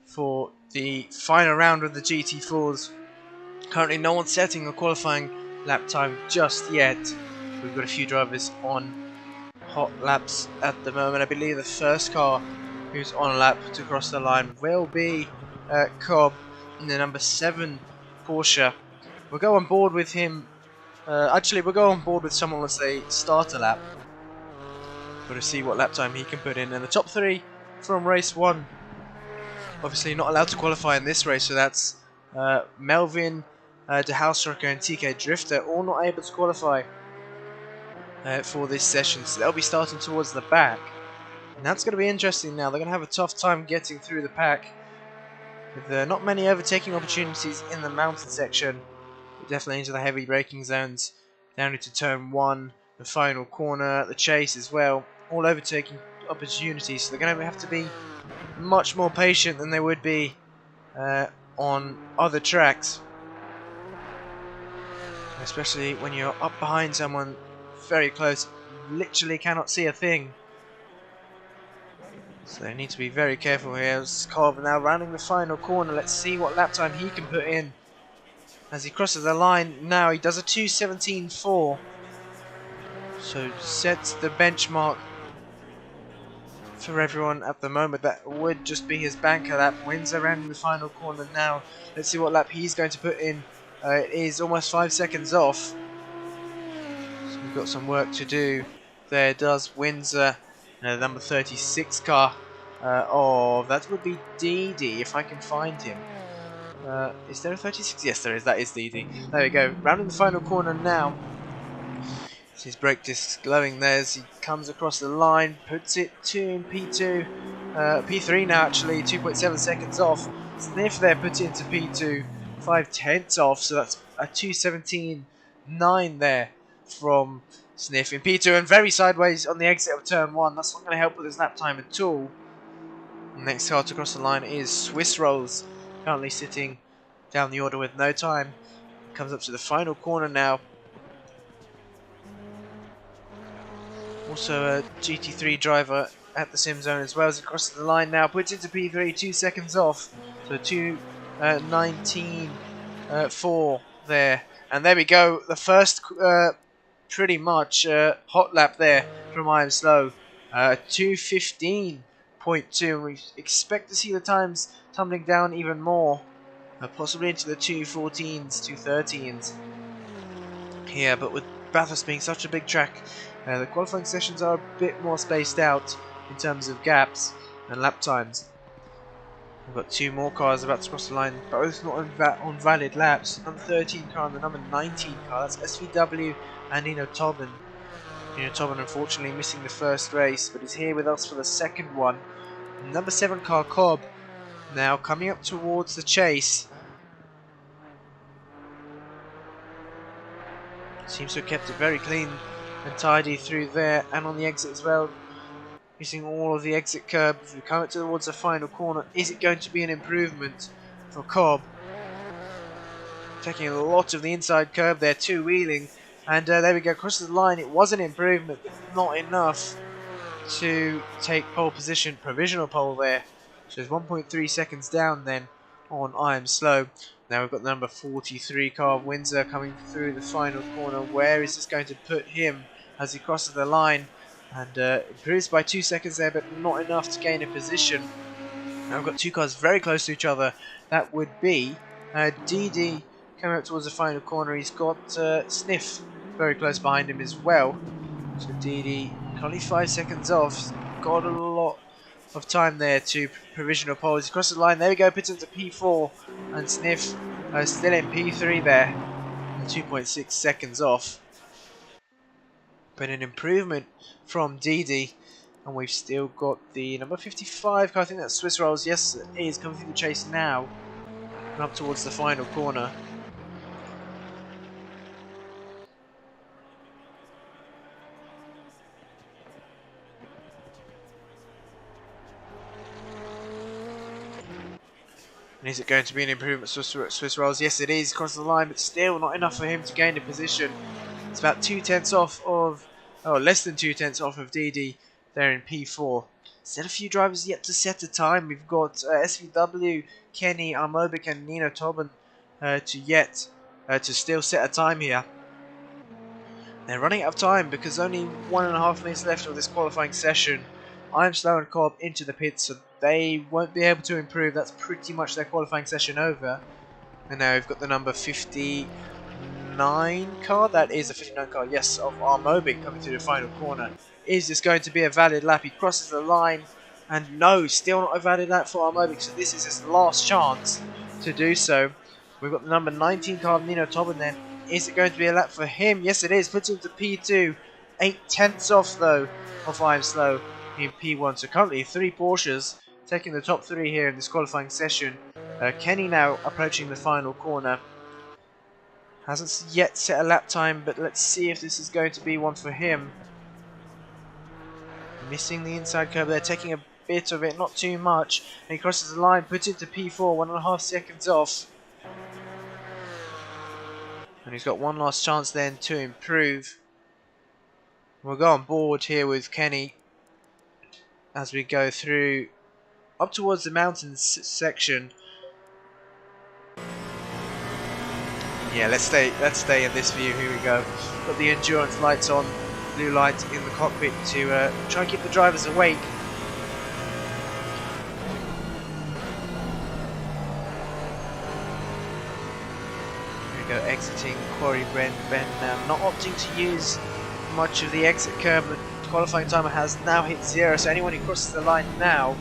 for the final round of the GT4s. Currently no one's setting a qualifying lap time just yet. We've got a few drivers on hot laps at the moment. I believe the first car who's on a lap to cross the line will be Cobb in the number 7 Porsche. We'll go on board with him. Actually, we'll go on board with someone, let's say, start a lap. Got to see what lap time he can put in. And the top 3 from race 1. Obviously not allowed to qualify in this race, so that's Melvin, DeHuisRocker and TK Drifter, all not able to qualify for this session. So they'll be starting towards the back. And that's going to be interesting now. They're going to have a tough time getting through the pack. With not many overtaking opportunities in the mountain section. But definitely into the heavy braking zones. Down into turn 1, the final corner, the chase as well. All overtaking opportunities. So they're going to have to be much more patient than they would be on other tracks. Especially when you're up behind someone very close. Literally cannot see a thing. So they need to be very careful here. Cobb now rounding the final corner. Let's see what lap time he can put in. As he crosses the line now, he does a 2:17.4. So sets the benchmark for everyone at the moment. That would just be his banker lap. Wins around the final corner now. Let's see what lap he's going to put in. It is almost 5 seconds off. So we've got some work to do. There does Windsor. The number 36 car. That would be Deedee if I can find him. Is there a 36? Yes, there is. That is Deedee. There we go. Rounding the final corner now. His brake disc glowing there as he comes across the line, puts it in P2, P3 now actually, 2.7 seconds off. Sniff there puts it into P2, 5/10 off, so that's a 2:17.9 there from Sniff in P2, and very sideways on the exit of turn 1. That's not going to help with his lap time at all. The next car to cross the line is Swiss Rolls, currently sitting down the order with no time. Comes up to the final corner now. Also a GT3 driver at the SimZone as well as he crosses the line now. Puts it to P3, 2 seconds off. So 2:19.4 there. And there we go. The first pretty much hot lap there from I Am Slow. 2:15.2. We expect to see the times tumbling down even more. Possibly into the 2:14s, 2:13s here. But with Bathurst being such a big track, the qualifying sessions are a bit more spaced out in terms of gaps and lap times. We've got 2 more cars about to cross the line, both not on valid laps. Number 13 car and the number 19 car, that's SVW and Nino Tobin. Nino Tobin unfortunately missing the first race, but is here with us for the second one. Number 7 car Cobb now coming up towards the chase. Seems to have kept it very clean and tidy through there and on the exit as well. Using all of the exit curbs. We come up towards the final corner. Is it going to be an improvement for Cobb? Taking a lot of the inside curb there, 2-wheeling. And there we go, across the line. It was an improvement, but not enough to take pole position. Provisional pole there. So it's 1.3 seconds down then on I Am Slow. Now we've got the number 43 car of Windsor coming through the final corner. Where is this going to put him as he crosses the line? And improves by 2 seconds there, but not enough to gain a position. Now we've got 2 cars very close to each other. That would be Deedee coming up towards the final corner. He's got Sniff very close behind him as well. So Deedee only 5 seconds off. He's got a lot of time there to provisional pole. He's across the line. There we go. Puts into P4 and Sniff still in P3 there. 2.6 seconds off. But an improvement from Deedee. And we've still got the number 55 car. I think that's Swiss Rolls. Yes, it is coming through the chase now. And up towards the final corner. And is it going to be an improvement for Swiss Rolls? Yes, it is. Across the line, but still not enough for him to gain a position. It's about 2/10 off of, less than 2/10 off of Deedee there in P4. Still a few drivers yet to set a time. We've got SVW, Kenny, Armobik and Nino Tobin to still set a time here. They're running out of time because only 1.5 minutes left of this qualifying session. I'm slow and Cobb into the pits, so they won't be able to improve. That's pretty much their qualifying session over. And now we've got the number 59 car. That is the 59 car, yes, of Armobik coming to the final corner. Is this going to be a valid lap? He crosses the line, and no, still not a valid lap for Armobik, so this is his last chance to do so. We've got the number 19 car, Nino Tobin there. Is it going to be a lap for him? Yes, it is. Puts him to P2. 8/10 off, though, of I'm Slow in P1. So currently 3 Porsches taking the top 3 here in this qualifying session. Kenny now approaching the final corner. Hasn't yet set a lap time, but let's see if this is going to be one for him. Missing the inside curve there, taking a bit of it, not too much. And he crosses the line, puts it to P4, 1.5 seconds off. And he's got one last chance then to improve. We'll go on board here with Kenny as we go through up towards the mountains section. Yeah, let's stay in this view. Here we go. Got the endurance lights on, blue lights in the cockpit to try and keep the drivers awake. Here we go, exiting Quarry Bend now. Not opting to use much of the exit curve. The qualifying timer has now hit 0, so anyone who crosses the line now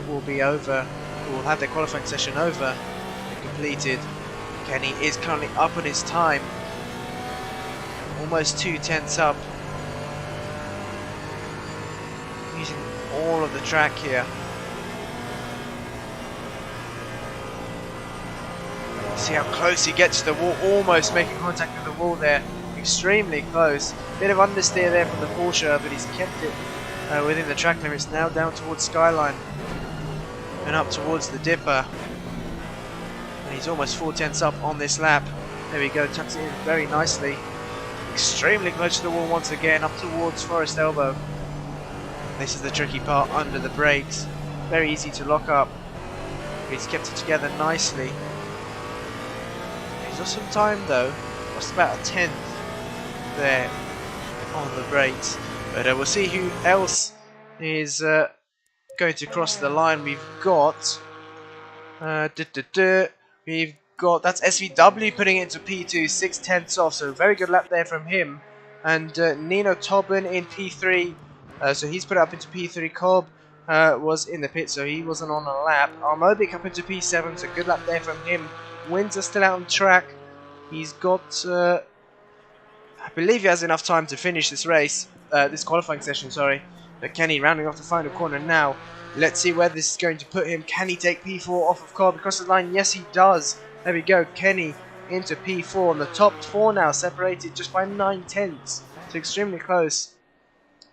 will be over. Will have their qualifying session over and completed. Kenny is currently up on his time, almost 2/10 up, using all of the track here. See how close he gets to the wall, almost making contact with the wall there, extremely close. Bit of understeer there from the Porsche, but he's kept it within the track limits. Now down towards Skyline and up towards the Dipper. He's almost 4/10 up on this lap. There we go, tucks it in very nicely. Extremely close to the wall once again, up towards Forest Elbow. This is the tricky part under the brakes. Very easy to lock up. He's kept it together nicely. He's lost some time though. Lost about a 10th there on the brakes. But we'll see who else is going to cross the line. We've got... We've got, that's SVW putting it into P2, 6/10 off, so very good lap there from him. And Nino Tobin in P3, so he's put it up into P3. Cobb was in the pit, so he wasn't on a lap. Armobik up into P7, so good lap there from him. Wins are still out on track. He's got, I believe he has enough time to finish this race, this qualifying session, sorry. But Kenny rounding off the final corner now. Let's see where this is going to put him. Can he take P4 off of Cobb across the line? Yes, he does. There we go. Kenny into P4. On the top 4 now, separated just by 9/10. So extremely close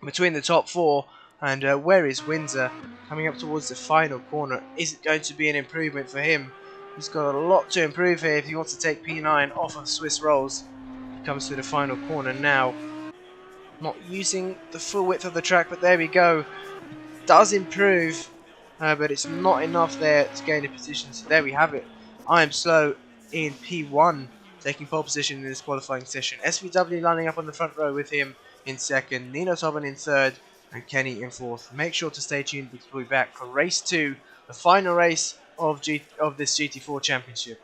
between the top 4. And where is Windsor? Coming up towards the final corner. Is it going to be an improvement for him? He's got a lot to improve here if he wants to take P9 off of Swiss Rolls. He comes to the final corner now. Not using the full width of the track, but there we go. Does improve, but it's not enough there to gain a position. So there we have it. I am slow in P1, taking pole position in this qualifying session. SVW lining up on the front row with him in second, Nino Tobin in third, and Kenny in fourth. Make sure to stay tuned because we'll be back for race 2, the final race of this GT4 championship.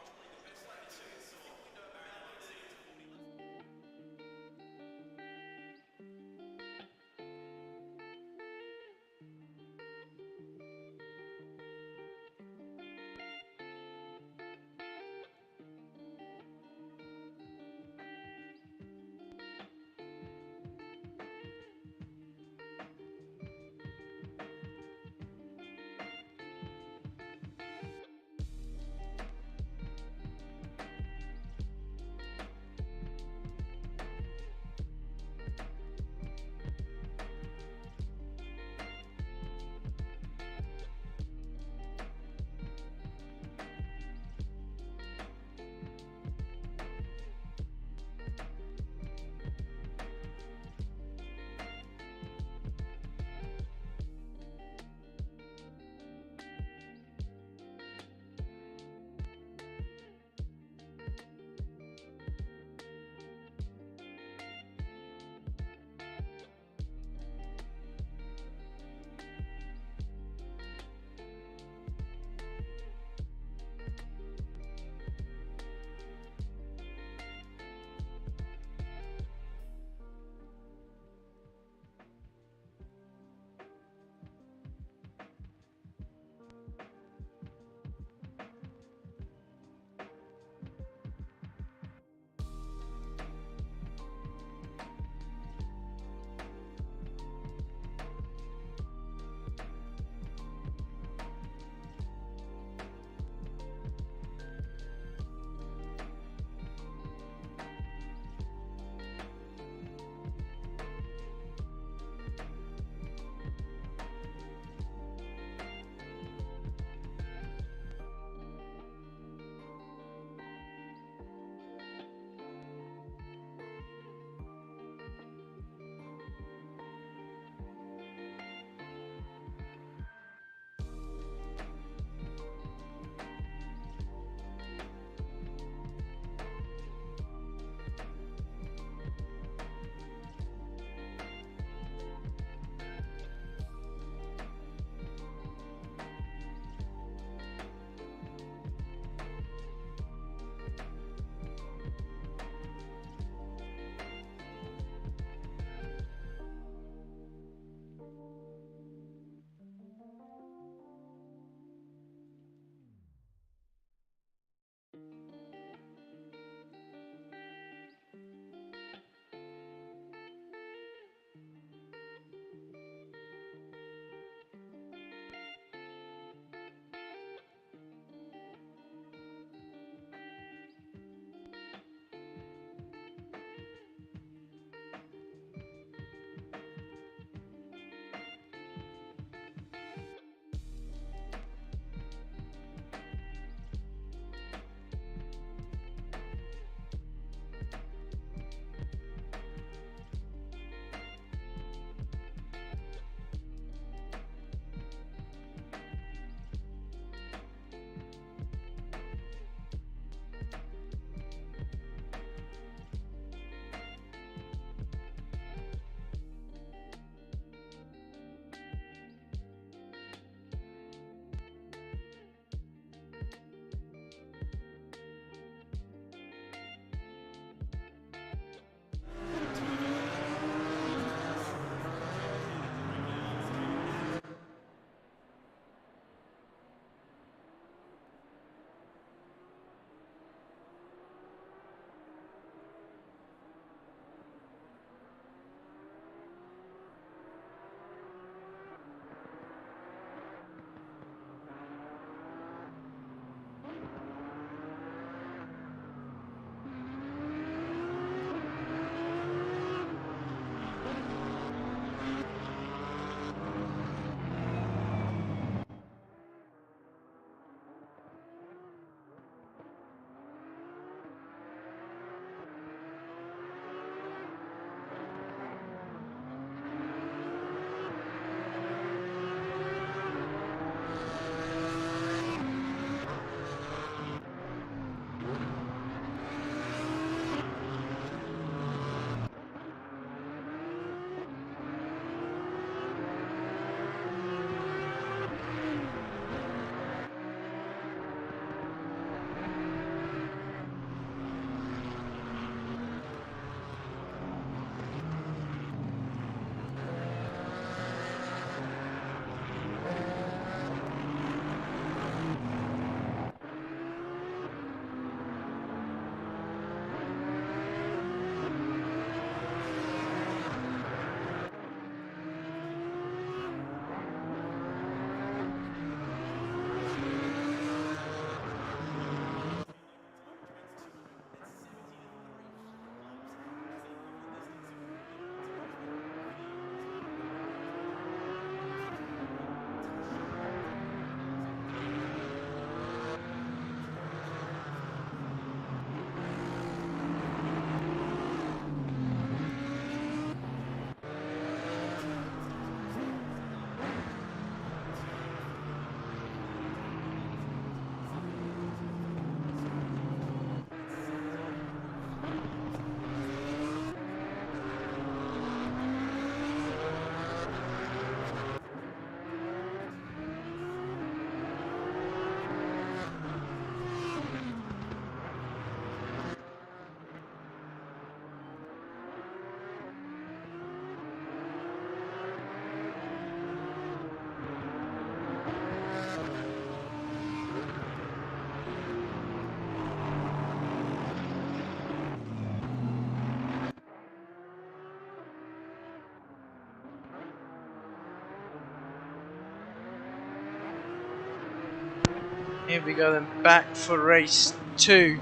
Here we go then, back for race 2.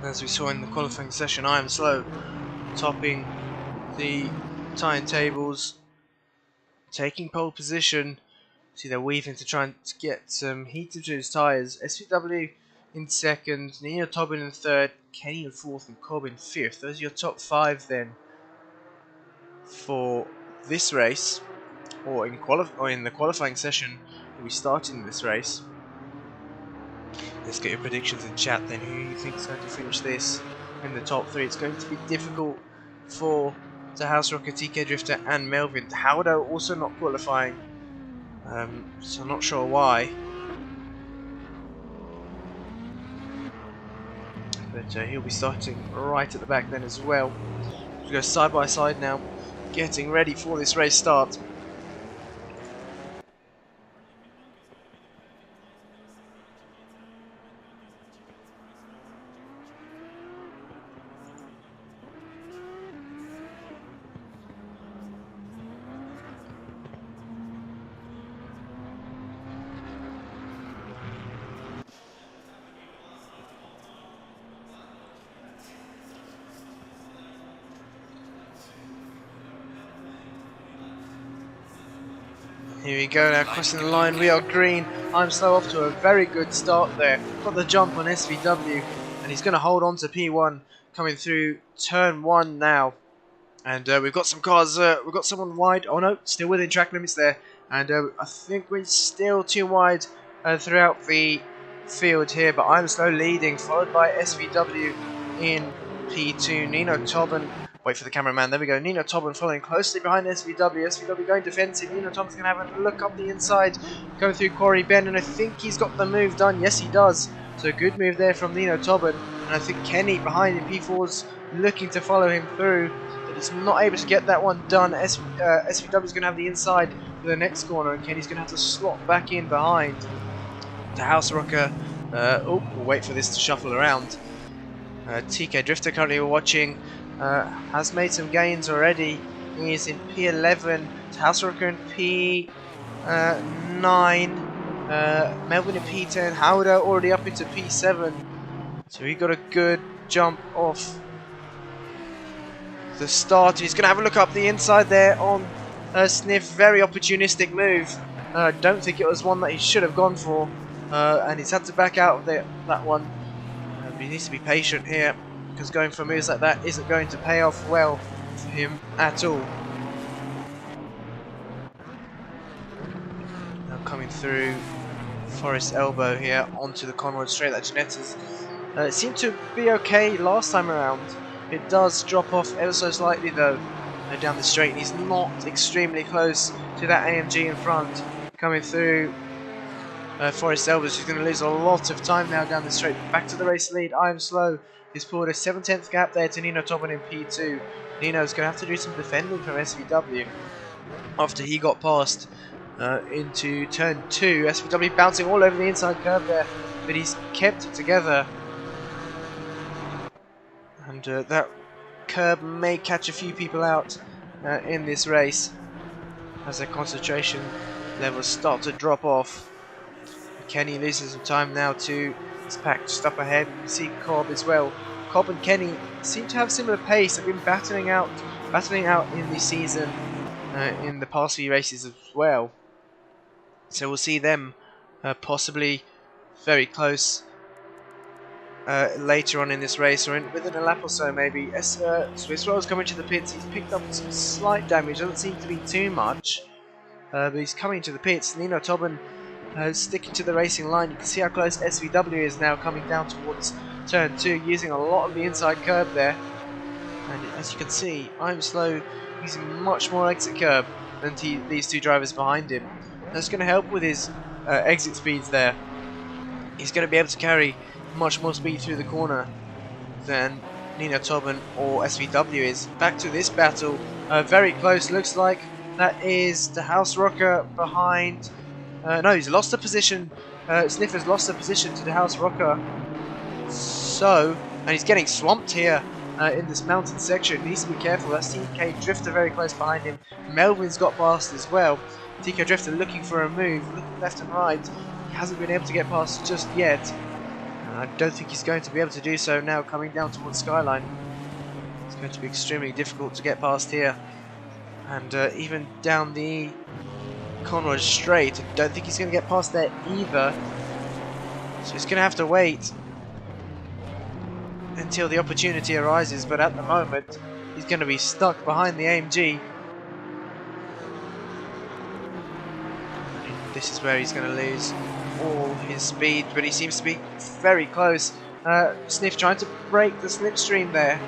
As we saw in the qualifying session, I am slow, topping the timetables, taking pole position. See, they're weaving to try and get some heat into his tyres. SVW in second, Nino Tobin in third, Kenny in fourth, and Cobb in fifth. Those are your top 5 then for this race, or in the qualifying session we started in this race. Let's get your predictions in chat then. Who you think is going to finish this in the top 3? It's going to be difficult for DeHuisRocker, TK Drifter, and Melvin. Howdo also not qualifying, so I'm not sure why. But he'll be starting right at the back then as well. We go side by side now, getting ready for this race start. Here we go now, crossing the line, we are green. I'm slow, off to a very good start there. Got the jump on SVW, and he's going to hold on to P1 coming through turn 1 now. And we've got some cars, we've got someone wide. Oh no, still within track limits there. And I think we're still too wide throughout the field here, but I'm slow leading, followed by SVW in P2. Nino Tobin. Wait for the cameraman, there we go. Nino Tobin following closely behind SVW. SVW going defensive. Nino Tobin's going to have a look up the inside, going through Corey Ben, and I think he's got the move done. Yes, he does. So a good move there from Nino Tobin. And I think Kenny behind him, P4's looking to follow him through, but he's not able to get that one done. SVW's going to have the inside for the next corner, and Kenny's going to have to slot back in behind. DeHuisRocker, we'll wait for this to shuffle around. TK Drifter currently we're watching. Has made some gains already. He is in P11, DeHuisRocker in P9, Melvin in P10, Howder already up into P7. So he got a good jump off the start. He's going to have a look up the inside there on Sniff. Very opportunistic move. Don't think it was one that he should have gone for, and he's had to back out of that one. He needs to be patient here, because going for moves like that isn't going to pay off well for him at all. Now coming through Forest Elbow here onto the Conrod straight. That Ginettas seemed to be okay last time around. It does drop off ever so slightly though down the straight, and he's not extremely close to that AMG in front. Coming through Forest Elbow, who's going to lose a lot of time now down the straight. Back to the race lead. I am slow. He's pulled a 7/10 gap there to Nino Tobin in P2. Nino's going to have to do some defending from SVW after he got past into turn 2. SVW bouncing all over the inside curve there, but he's kept it together. And that curb may catch a few people out in this race as their concentration levels start to drop off. Kenny loses some time now to his pack just up ahead. You can see Cobb as well. Cobb and Kenny seem to have similar pace. They've been battling out in the season in the past few races as well. So we'll see them possibly very close later on in this race, or within a lap or so maybe. Swiss Roll's coming to the pits. He's picked up some slight damage. Doesn't seem to be too much, but he's coming to the pits. Nino Tobin sticking to the racing line. You can see how close SVW is now, coming down towards turn 2, using a lot of the inside curb there. And as you can see, I'm slow, using much more exit curb than these two drivers behind him. That's going to help with his exit speeds there. He's going to be able to carry much more speed through the corner than Nino Tobin or SVW is. Back to this battle, very close. Looks like that is DeHuisRocker behind. No, he's lost the position. Sniffer's lost the position to DeHuisRocker. So, and he's getting swamped here in this mountain section. He needs to be careful. That's TK Drifter very close behind him. Melvin's got past as well. TK Drifter looking for a move, looking left and right. He hasn't been able to get past just yet. I don't think he's going to be able to do so now coming down towards Skyline. It's going to be extremely difficult to get past here. And even down the Conrod Straight, I don't think he's going to get past there either. So he's going to have to wait until the opportunity arises, but at the moment he's going to be stuck behind the AMG. This is where he's going to lose all his speed, but he seems to be very close. Sniff trying to break the slipstream there.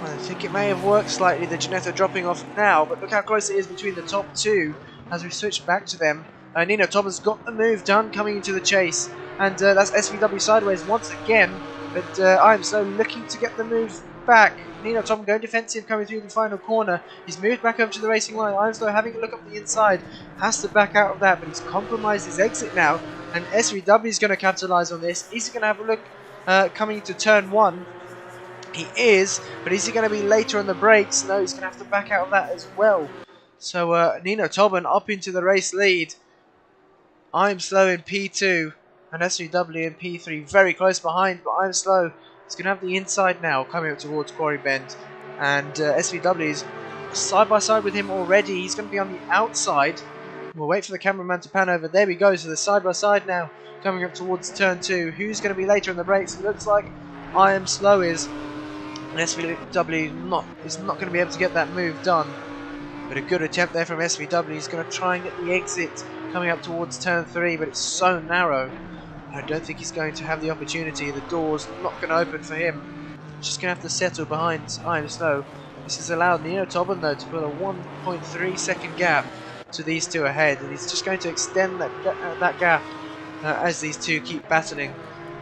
I think it may have worked slightly, the Ginetta dropping off now, but look how close it is between the top two as we switch back to them. Nino Thomas got the move done coming into the chase, and that's SVW sideways once again, but I'm so looking to get the move back. Nino Tom going defensive coming through the final corner. He's moved back over to the racing line. I'm still having a look up the inside, has to back out of that, but he's compromised his exit now, and SVW is going to capitalise on this. Is he going to have a look coming into turn 1? He is, but is he going to be later on the brakes? No, he's going to have to back out of that as well. So Nino Tobin up into the race lead. I'm slow in P2 and SVW in P3 very close behind, but I'm slow. He's going to have the inside now coming up towards Quarry Bend, and SVW is side by side with him already. He's going to be on the outside. We'll wait for the cameraman to pan over. There we go, so the side by side now coming up towards turn 2. Who's going to be later in the brakes? It looks like I Am Slow is. And SVW is not going to be able to get that move done. But a good attempt there from SVW. He's going to try and get the exit coming up towards turn 3, but it's so narrow. I don't think he's going to have the opportunity. The door's not going to open for him. He's just going to have to settle behind I Am Slow. This has allowed Nino Tobin though to put a 1.3 second gap to these two ahead, and he's just going to extend that gap as these two keep battling.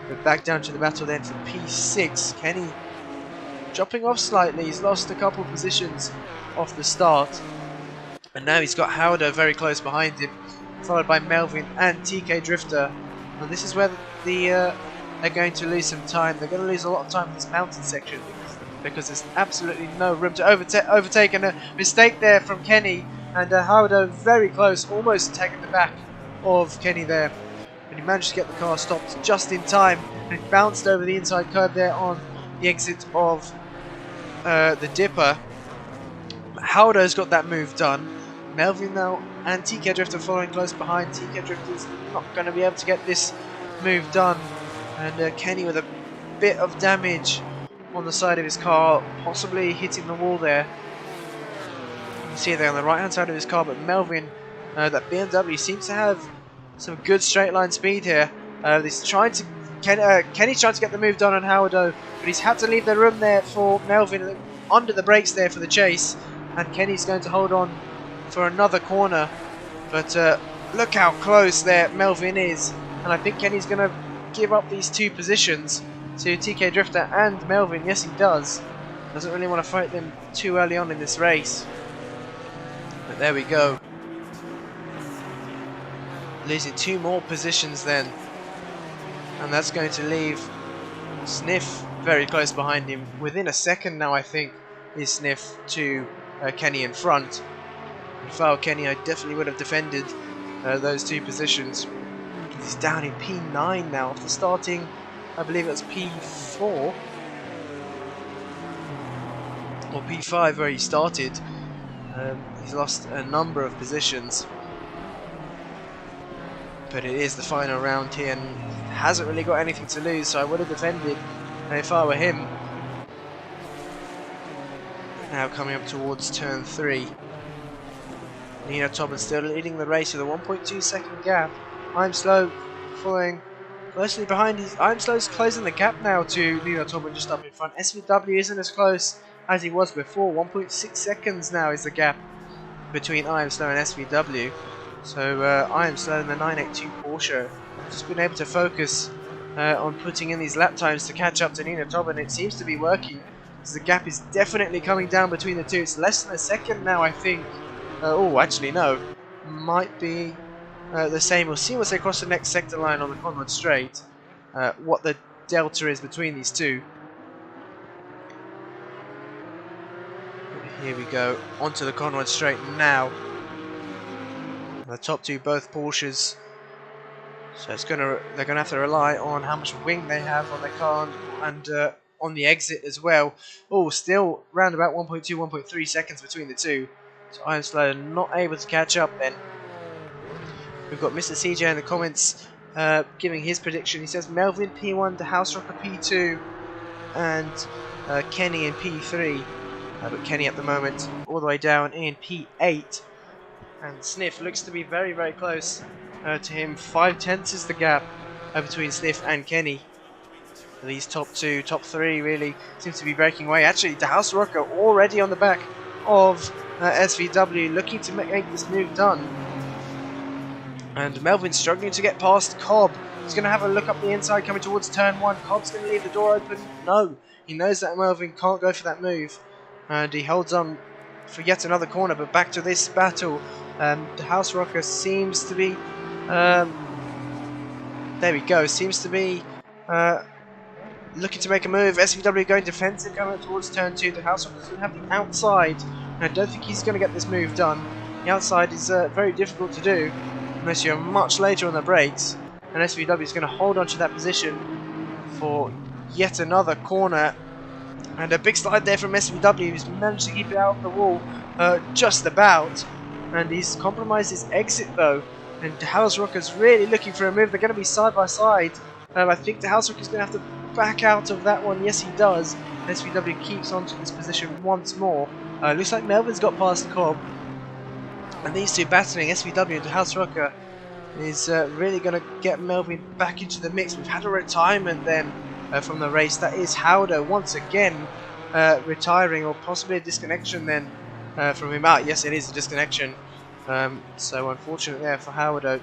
But back down to the battle then for P6. Kenny dropping off slightly. He's lost a couple positions off the start, and now he's got Howder very close behind him, followed by Melvin and TK Drifter. And this is where they're going to lose some time. They're going to lose a lot of time in this mountain section because there's absolutely no room to overtake, and a mistake there from Kenny, and Howder very close, almost taking the back of Kenny there. And he managed to get the car stopped just in time, and it bounced over the inside curb there on the exit of the Dipper. Howder's got that move done. Melvin now and TK Drifter following close behind. TK Drifter's not going to be able to get this move done, and Kenny with a bit of damage on the side of his car, possibly hitting the wall there. You can see it there on the right hand side of his car, but Melvin, that BMW seems to have some good straight line speed here. Kenny's trying to get the move done on Howard, but he's had to leave the room there for Melvin under the brakes there for the chase, and Kenny's going to hold on for another corner. But look how close there Melvin is, and I think Kenny's going to give up these two positions to TK Drifter and Melvin. Yes, he does. Doesn't really want to fight them too early on in this race. But there we go. Losing two more positions then, and that's going to leave Sniff very close behind him. Within a second now, I think, is Sniff to Kenny in front. If I were Kenny, I definitely would have defended those two positions. He's down in P9 now after starting, I believe it was P4 or P5 where he started. He's lost a number of positions, but it is the final round here and hasn't really got anything to lose, so I would have defended if I were him. Now coming up towards turn 3. Nino Tobin still leading the race with a 1.2 second gap. I'm Slow following closely behind. I'm Slow's closing the gap now to Nino Tobin just up in front. SVW isn't as close as he was before. 1.6 seconds now is the gap between I Am Slow and SVW. So I Am Slow in the 982 Porsche has just been able to focus on putting in these lap times to catch up to Nino Tobin. It seems to be working, so the gap is definitely coming down between the two. It's less than a second now, I think. Oh, actually no, might be the same. We'll see once they cross the next sector line on the Conrad Straight what the delta is between these two. Here we go, onto the Conrad Straight now. The top two, both Porsches, So they're gonna have to rely on how much wing they have on their car and on the exit as well. Oh, still round about 1.2, 1.3 seconds between the two. So I'm slow, not able to catch up then. We've got Mr. CJ in the comments giving his prediction. He says Melvin P1, DeHuisRocker P2, and Kenny in P3. But Kenny at the moment all the way down in P8. And Sniff looks to be very, very close to him. 5/10 is the gap between Sniff and Kenny. These top two, top three really seems to be breaking away. Actually, DeHuisRocker already on the back of SVW, looking to make this move done. And Melvin struggling to get past Cobb. He's going to have a look up the inside coming towards turn one. Cobb's going to leave the door open. No, he knows that Melvin can't go for that move. And he holds on for yet another corner. But back to this battle. DeHuisRocker seems to be... there we go. Seems to be looking to make a move. SVW going defensive coming towards turn two. DeHuisRocker's going to have the outside. And I don't think he's going to get this move done. The outside is very difficult to do unless you're much later on the brakes. And SVW is going to hold on to that position for yet another corner. And a big slide there from SVW, who's managed to keep it out of the wall just about. And he's compromised his exit though. And DeHuisRocker's really looking for a move. They're going to be side by side. I think DeHuisRocker's going to have to back out of that one. Yes, he does. SVW keeps on to this position once more. Looks like Melvin's got past Cobb. And these two battling, SVW and DeHuisRocker, is really going to get Melvin back into the mix. We've had a retirement then from the race. That is Howder once again retiring, or possibly a disconnection then from him out. Yes, it is a disconnection. So unfortunate there for Howard.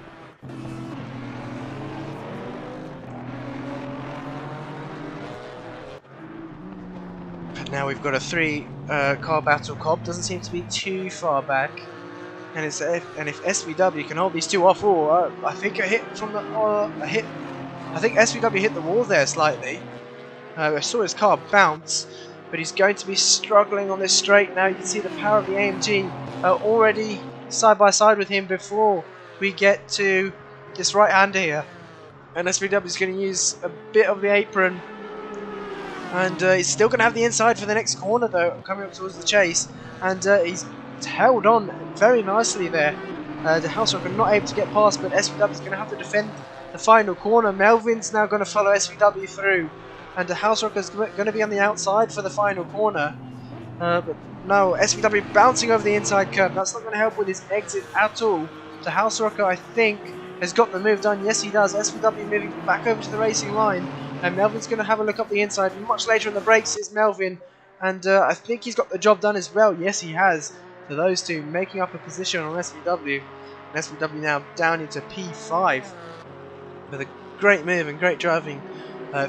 But now we've got a three-car battle. Cobb doesn't seem to be too far back. And if SVW can hold these two off, I think a hit from the I think SVW hit the wall there slightly. I saw his car bounce, but he's going to be struggling on this straight now. You can see the power of the AMG already side by side with him before we get to this right hand here. And SVW is going to use a bit of the apron, and he's still going to have the inside for the next corner though, coming up towards the chase, and he's held on very nicely there. DeHuisRocker not able to get past, but SVW is going to have to defend the final corner. Melvin's now going to follow SVW through, and DeHuisRocker is going to be on the outside for the final corner. But no, SVW bouncing over the inside curb. That's not going to help with his exit at all. DeHuisRocker, I think, has got the move done. Yes, he does. SVW moving back over to the racing line, and Melvin's going to have a look up the inside. Much later on the brakes is Melvin, and I think he's got the job done as well. Yes, he has. So those two making up a position on SVW, and SVW now down into P5 with a great move and great driving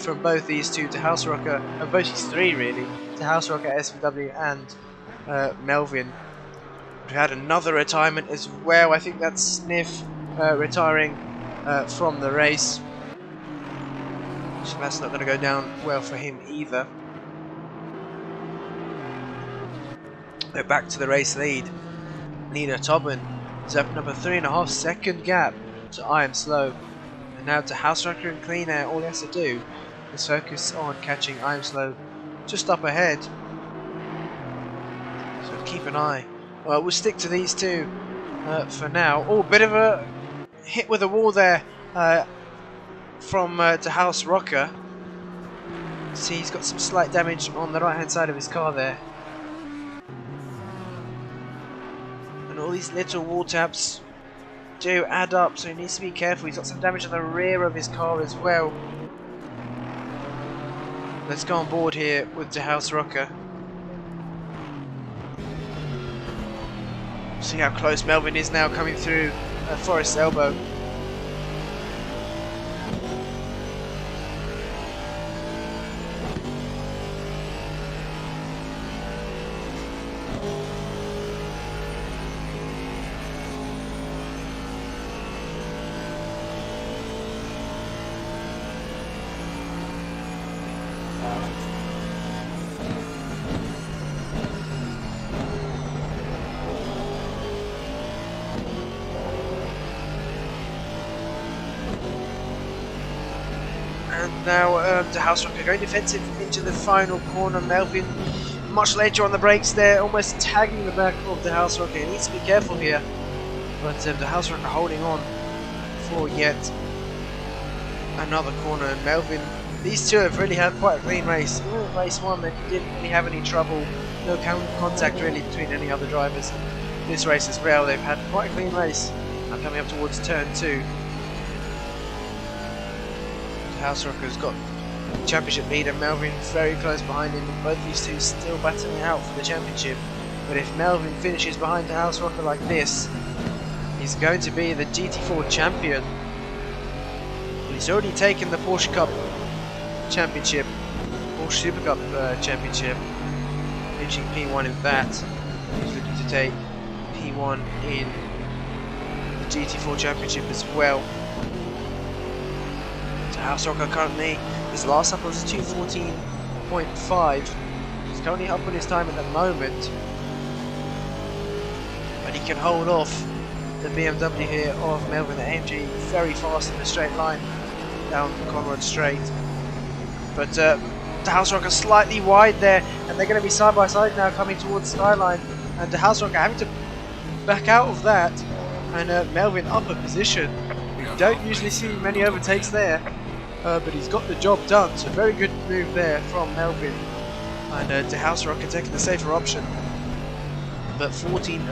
from both these two, DeHuisRocker, both these three really, DeHuisRocker, SVW, and Melvin. We had another retirement as well. I think that's Sniff retiring from the race. So that's not going to go down well for him either. They're back to the race lead. Nina Tobin has opened up a 3.5 second gap to I Am Slow. And now DeHuisRocker and Clean Air, all he has to do is focus on catching I Am Slow just up ahead. So keep an eye. Well, we'll stick to these two for now. Oh, bit of a hit with the wall there from DeHuisRocker. See, he's got some slight damage on the right hand side of his car there. And all these little wall taps do add up, so he needs to be careful. He's got some damage on the rear of his car as well. Let's go on board here with DeHuisRocker. See how close Melvin is now coming through Forest's elbow. now DeHuisRocker going defensive into the final corner. Melvin much later on the brakes there, almost tagging the back of DeHuisRocker. He needs to be careful here, but DeHuisRocker holding on for yet another corner. And Melvin, these two have really had quite a clean race. Race 1 they didn't really have any trouble, no contact really between any other drivers. This race as well, they've had quite a clean race. Now coming up towards turn 2. DeHuisRocker's got championship leader Melvin very close behind him, and both these two still battling out for the championship. But if Melvin finishes behind DeHuisRocker like this, he's going to be the GT4 champion. He's already taken the Porsche Cup championship, Porsche Super Cup championship, finishing P1 in that. He's looking to take P1 in the GT4 championship as well. DeHuisRocker currently, his last up was 2:14.5. He's currently up on his time at the moment, but he can hold off the BMW here of Melvin, the AMG, very fast in a straight line down Conrad Straight. But DeHuisRocker slightly wide there, and they're going to be side by side now coming towards Skyline, and DeHuisRocker having to back out of that, and Melvin up a position. We don't usually see many overtakes there, but he's got the job done, so very good move there from Melvin, and DeHuisRocker taking the safer option. But 15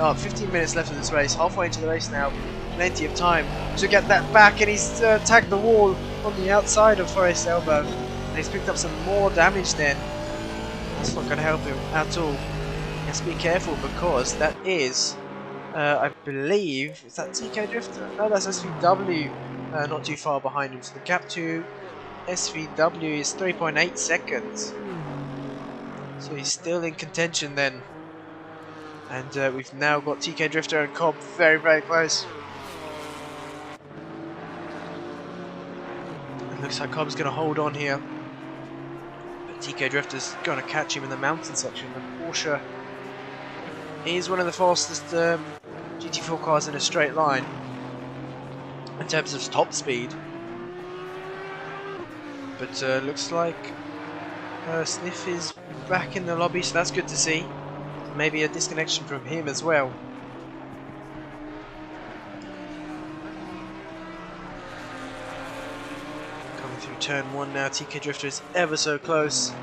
minutes left in this race, halfway into the race now, plenty of time to get that back, and he's tagged the wall on the outside of Forrest's elbow, and he's picked up some more damage then. That's not going to help him at all. He has to be careful, because that is, I believe, is that TK Drifter? No, that's SVW, not too far behind him, so the gap to SVW is 3.8 seconds. So he's still in contention then. And we've now got TK Drifter and Cobb very, very close. It looks like Cobb's going to hold on here. But TK Drifter's going to catch him in the mountain section. And Porsche is one of the fastest GT4 cars in a straight line in terms of top speed. But looks like Sniff is back in the lobby, so that's good to see. Maybe a disconnection from him as well. Coming through turn 1 now, TK Drifter is ever so close.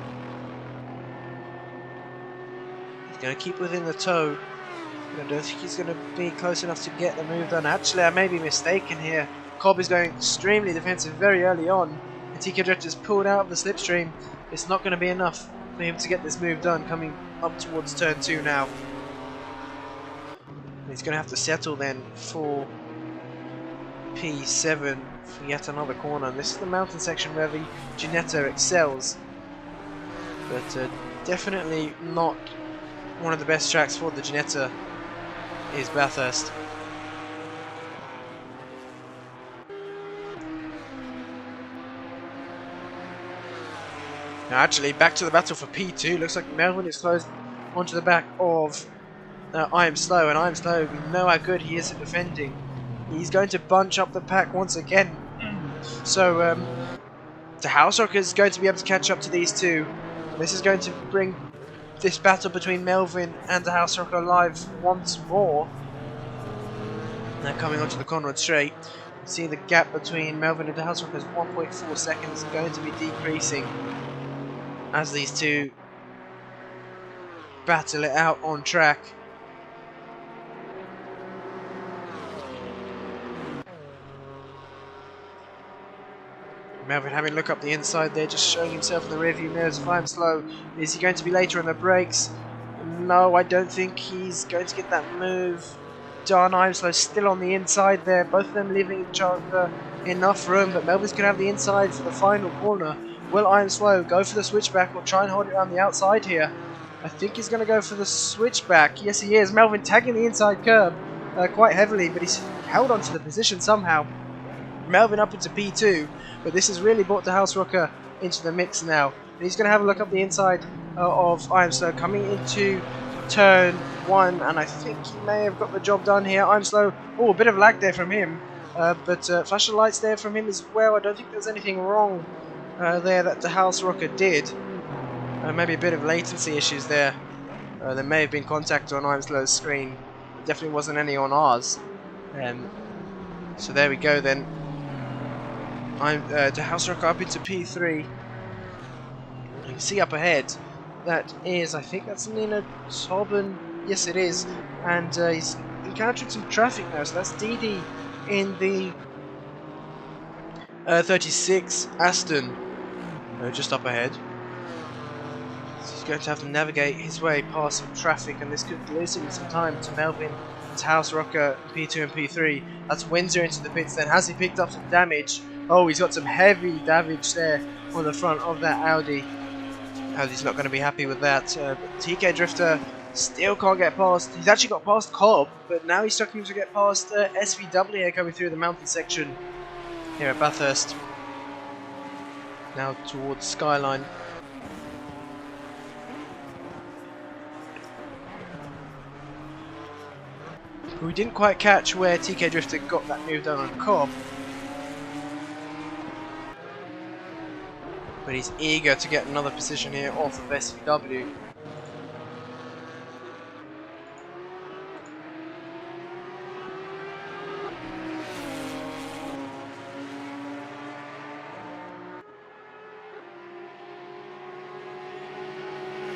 He's going to keep within the toe. I don't think he's going to be close enough to get the move done. Actually, I may be mistaken here. Cobb is going extremely defensive very early on, and TK Drifter's pulled out of the slipstream. It's not going to be enough for him to get this move done, coming up towards turn 2 now. He's going to have to settle then for P7 for yet another corner. This is the mountain section where the Ginetta excels, but definitely not one of the best tracks for the Ginetta is Bathurst. Now actually, back to the battle for P2. Looks like Melvin is closed onto the back of I Am Slow, and I Am Slow, we know how good he is at defending. He's going to bunch up the pack once again. So DeHuisRocker is going to be able to catch up to these two. This is going to bring this battle between Melvin and DeHuisRocker alive once more. Now coming onto the Conrad Straight, see the gap between Melvin and DeHuisRocker is 1.4 seconds, going to be decreasing as these two battle it out on track. Melvin having a look up the inside there, just showing himself in the rearview mirrors. If I'm slow, is he going to be later on the brakes? No, I don't think he's going to get that move done. I'm slow still on the inside there, both of them leaving each other enough room, but Melvin's going to have the inside for the final corner. Will I'm slow go for the switchback or try and hold it around the outside here? I think he's going to go for the switchback. Yes, he is. Melvin tagging the inside curb quite heavily, but he's held onto the position somehow. Melvin up into P2, but this has really brought DeHuisRocker into the mix now. And he's going to have a look up the inside of I Am Slow coming into turn 1, and I think he may have got the job done here. I Am Slow, oh, a bit of lag there from him, but flashing lights there from him as well. I don't think there's anything wrong there that DeHuisRocker did. Maybe a bit of latency issues there. There may have been contact on ImSlow's screen. There definitely wasn't any on ours. So there we go then. DeHuisRocker up into P3. You can see up ahead, that is, I think that's Nina Tobin. Yes, it is. And he's encountering some traffic now. So that's Deedee in the 36 Aston, just up ahead. So he's going to have to navigate his way past some traffic, and this could lose him some time to Melvin, DeHuisRocker, P2 and P3. That's Windsor into the pits then. Has he picked up some damage? Oh, he's got some heavy damage there on the front of that Audi. Audi's not going to be happy with that. But TK Drifter still can't get past. He's actually got past Cobb, but now he's struggling to get past SVW here coming through the mountain section here at Bathurst. Now towards Skyline. We didn't quite catch where TK Drifter got that move done on Cobb. But he's eager to get another position here off of SVW.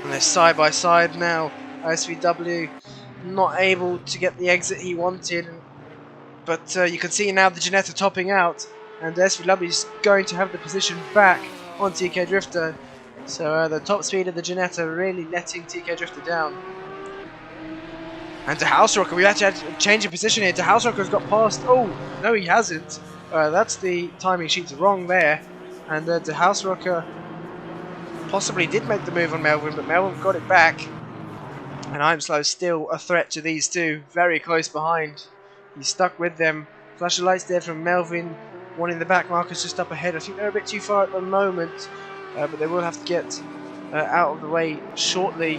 And they're side by side now. SVW not able to get the exit he wanted, but you can see now the Ginetta topping out, and SVW is going to have the position back on TK Drifter. So the top speed of the Ginetta really letting TK Drifter down. And DeHuisRocker, we actually had a change of position here. DeHuisRocker's got past. Oh, no, he hasn't. That's the timing sheet's wrong there. And DeHuisRocker possibly did make the move on Melvin, but Melvin got it back. And ImSlow still a threat to these two, very close behind. He's stuck with them. Flash of lights there from Melvin, one in the back markers just up ahead. I think they're a bit too far at the moment, but they will have to get out of the way shortly.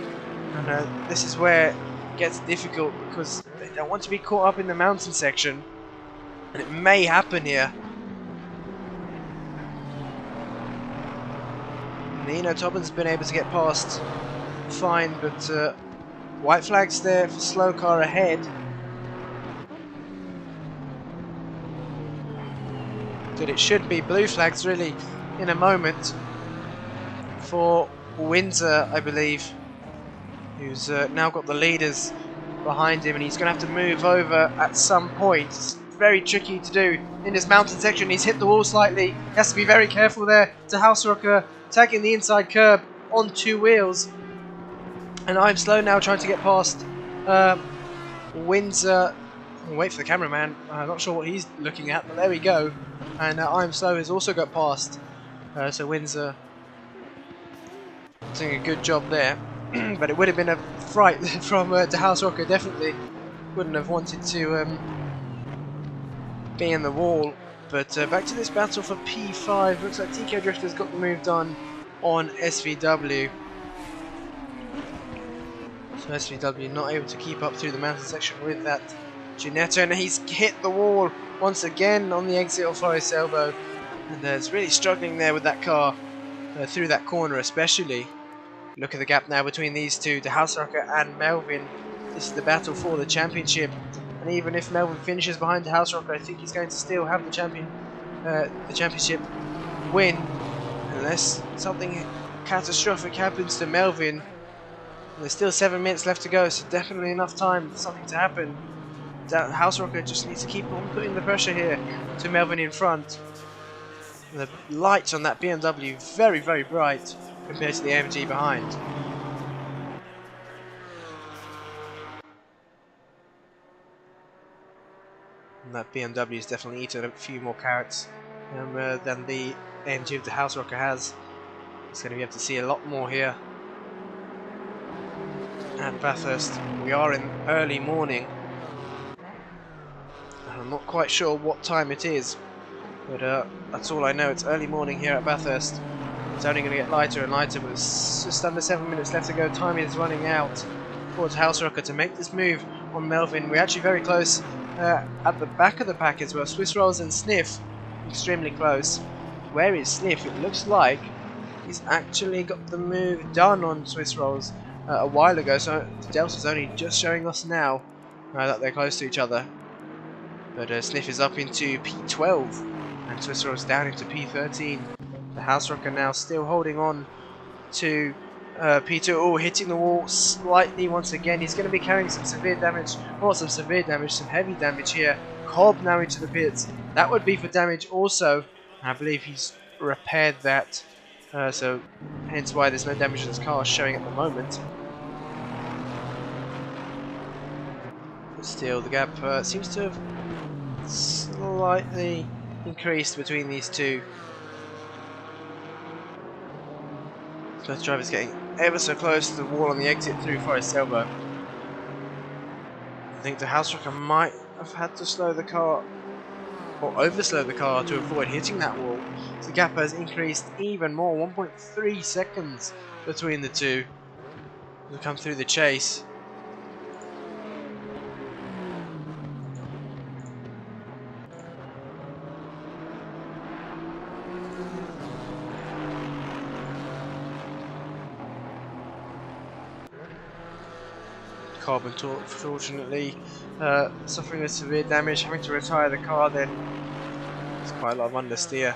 And this is where it gets difficult because they don't want to be caught up in the mountain section. And it may happen here. Nino Tobin's been able to get past fine, but white flags there for slow car ahead. But it should be blue flags really in a moment for Windsor, I believe, who's now got the leaders behind him, and he's going to have to move over at some point. It's very tricky to do in this mountain section. He's hit the wall slightly. He has to be very careful there. DeHuisRocker attacking the inside curb on two wheels. And ImSlow now trying to get past Windsor. I'll wait for the cameraman. I'm not sure what he's looking at, but there we go. And ImSlow has also got past. So Windsor doing a good job there. But it would have been a fright from DeHuisRocker. Definitely wouldn't have wanted to be in the wall. But back to this battle for P5. Looks like TK Drifter's got the move done on SVW. So SVW not able to keep up through the mountain section with that Ginetta, and he's hit the wall once again on the exit of Forest Elbow, and it's really struggling there with that car through that corner especially. Look at the gap now between these two, DeHuisRocker and Melvin. This is the battle for the championship, and even if Melvin finishes behind DeHuisRocker, I think he's going to still have the championship win, unless something catastrophic happens to Melvin. There's still 7 minutes left to go, so definitely enough time for something to happen. DeHuisRocker just needs to keep on putting the pressure here to Melvin in front. And the lights on that BMW very, very bright compared to the AMG behind. And that BMW is definitely eaten a few more carrots than the AMG of DeHuisRocker has. It's going to be able to see a lot more here at Bathurst. We are in early morning, and I'm not quite sure what time it is, but that's all I know. It's early morning here at Bathurst. It's only going to get lighter and lighter, but it's just under 7 minutes left to go. Time is running out for DeHuisRocker to make this move on Melvin. We're actually very close at the back of the pack as well. Swiss Rolls and Sniff extremely close. where is Sniff? It looks like he's actually got the move done on Swiss Rolls a while ago, so the Delta's only just showing us now that they're close to each other. But Sniff is up into P12 and Swiss Rolls down into P13. The DeHuisRocker now still holding on to P2. Oh, hitting the wall slightly once again. He's going to be carrying some severe damage, or some heavy damage here. Cobb now into the pits. That would be for damage also. I believe he's repaired that, so hence why there's no damage on his car showing at the moment. But still, the gap seems to have slightly increased between these two. Both drivers getting ever so close to the wall on the exit through Forest Elbow. I think the DeHuisRocker might have had to slow the car, or overslow the car, to avoid hitting that wall. So the gap has increased even more, 1.3 seconds between the two. We'll come through the chase. Cobb, unfortunately, suffering with severe damage, having to retire the car. Then it's quite a lot of understeer.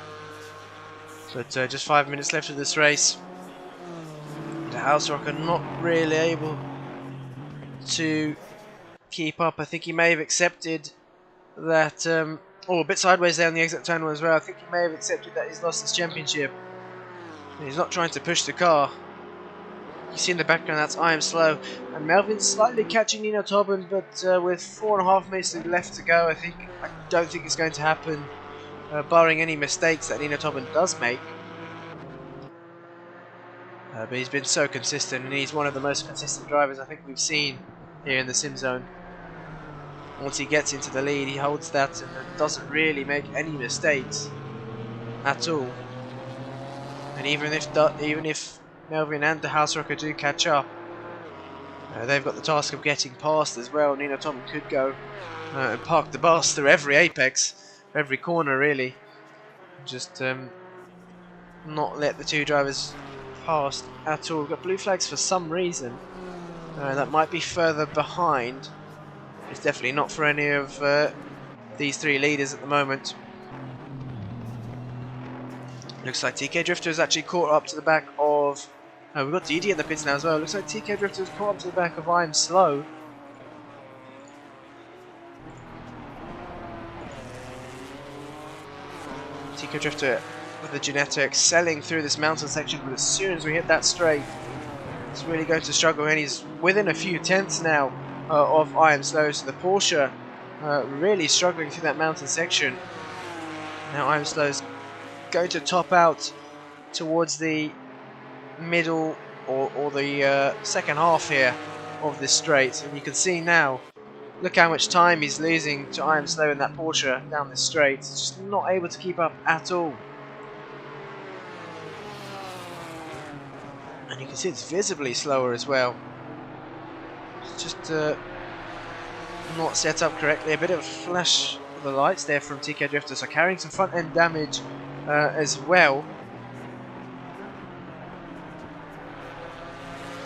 But just 5 minutes left of this race. The DeHuisRocker not really able to keep up. I think he may have accepted that, a bit sideways there on the exit tunnel as well. I think he may have accepted that he's lost his championship. He's not trying to push the car. You see in the background, that's I Am Slow, and Melvin's slightly catching Nino Tobin, but with 4.5 minutes left to go, I don't think it's going to happen, barring any mistakes that Nino Tobin does make. But he's been so consistent, and he's one of the most consistent drivers I think we've seen here in the SimZone. Once he gets into the lead, he holds that and doesn't really make any mistakes at all. And even if Melvin and the DeHuisRocker do catch up, they've got the task of getting past as well. Nino Tobin could go and park the bus through every apex, every corner really. Just not let the two drivers past at all. We've got blue flags for some reason. That might be further behind. It's definitely not for any of these three leaders at the moment. Looks like TK Drifter has actually caught up to the back of... we've got Deedee in the pits now as well. Looks like TK Drifter has caught up to the back of I Am Slow. TK Drifter with the Ginetta excelling through this mountain section, but as soon as we hit that straight, it's really going to struggle, and he's within a few tenths now of I Am Slow. So the Porsche really struggling through that mountain section. Now I Am Slow's going to top out towards the middle or the second half here of this straight, and you can see now, look how much time he's losing to I Am Slow in that Porsche down this straight. He's just not able to keep up at all. And you can see it's visibly slower as well. It's just not set up correctly. A bit of a flash of the lights there from TK Drifter, so carrying some front end damage as well.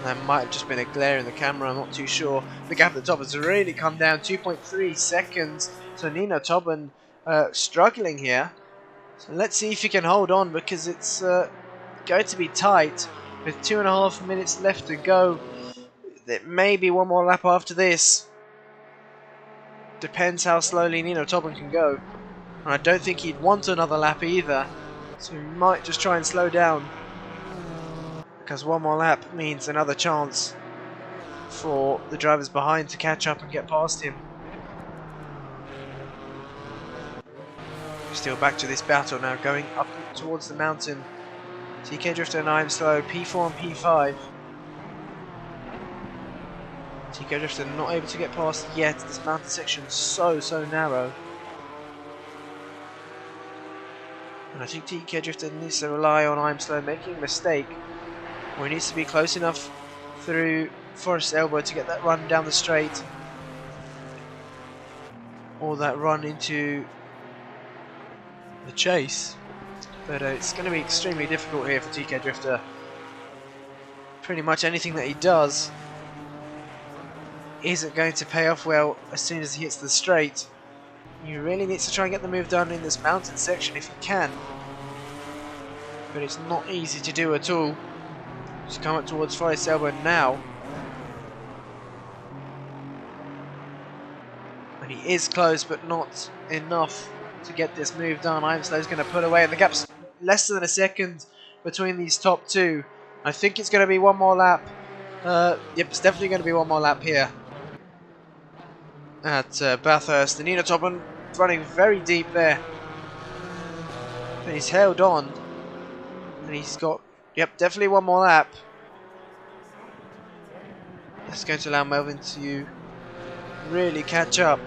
That might have just been a glare in the camera, I'm not too sure. The gap at the top has really come down, 2.3 seconds. So Nino Tobin struggling here. So let's see if he can hold on, because it's going to be tight with 2.5 minutes left to go. There may be one more lap after this. Depends how slowly Nino Tobin can go. And I don't think he'd want another lap either. So he might just try and slow down, because one more lap means another chance for the drivers behind to catch up and get past him. Still back to this battle now, going up towards the mountain. TK Drifter and I Am Slow, P4 and P5. TK Drifter not able to get past yet. This mountain section is so narrow. And I think TK Drifter needs to rely on I Am Slow making a mistake, or he needs to be close enough through Forest Elbow to get that run down the straight, or that run into the chase. But it's going to be extremely difficult here for TK Drifter. Pretty much anything that he does isn't going to pay off well as soon as he hits the straight. He really needs to try and get the move done in this mountain section if he can. But it's not easy to do at all. Just come up towards Forest Elbow now. And he is close, but not enough to get this move done. Imslow's going to pull away, and the gap's less than a second between these top two. I think it's going to be one more lap. Yep, it's definitely going to be one more lap here at Bathurst. And Nino Tobin running very deep there. And he's held on. And he's got, yep, definitely one more lap. That's going to allow Melvin to really catch up.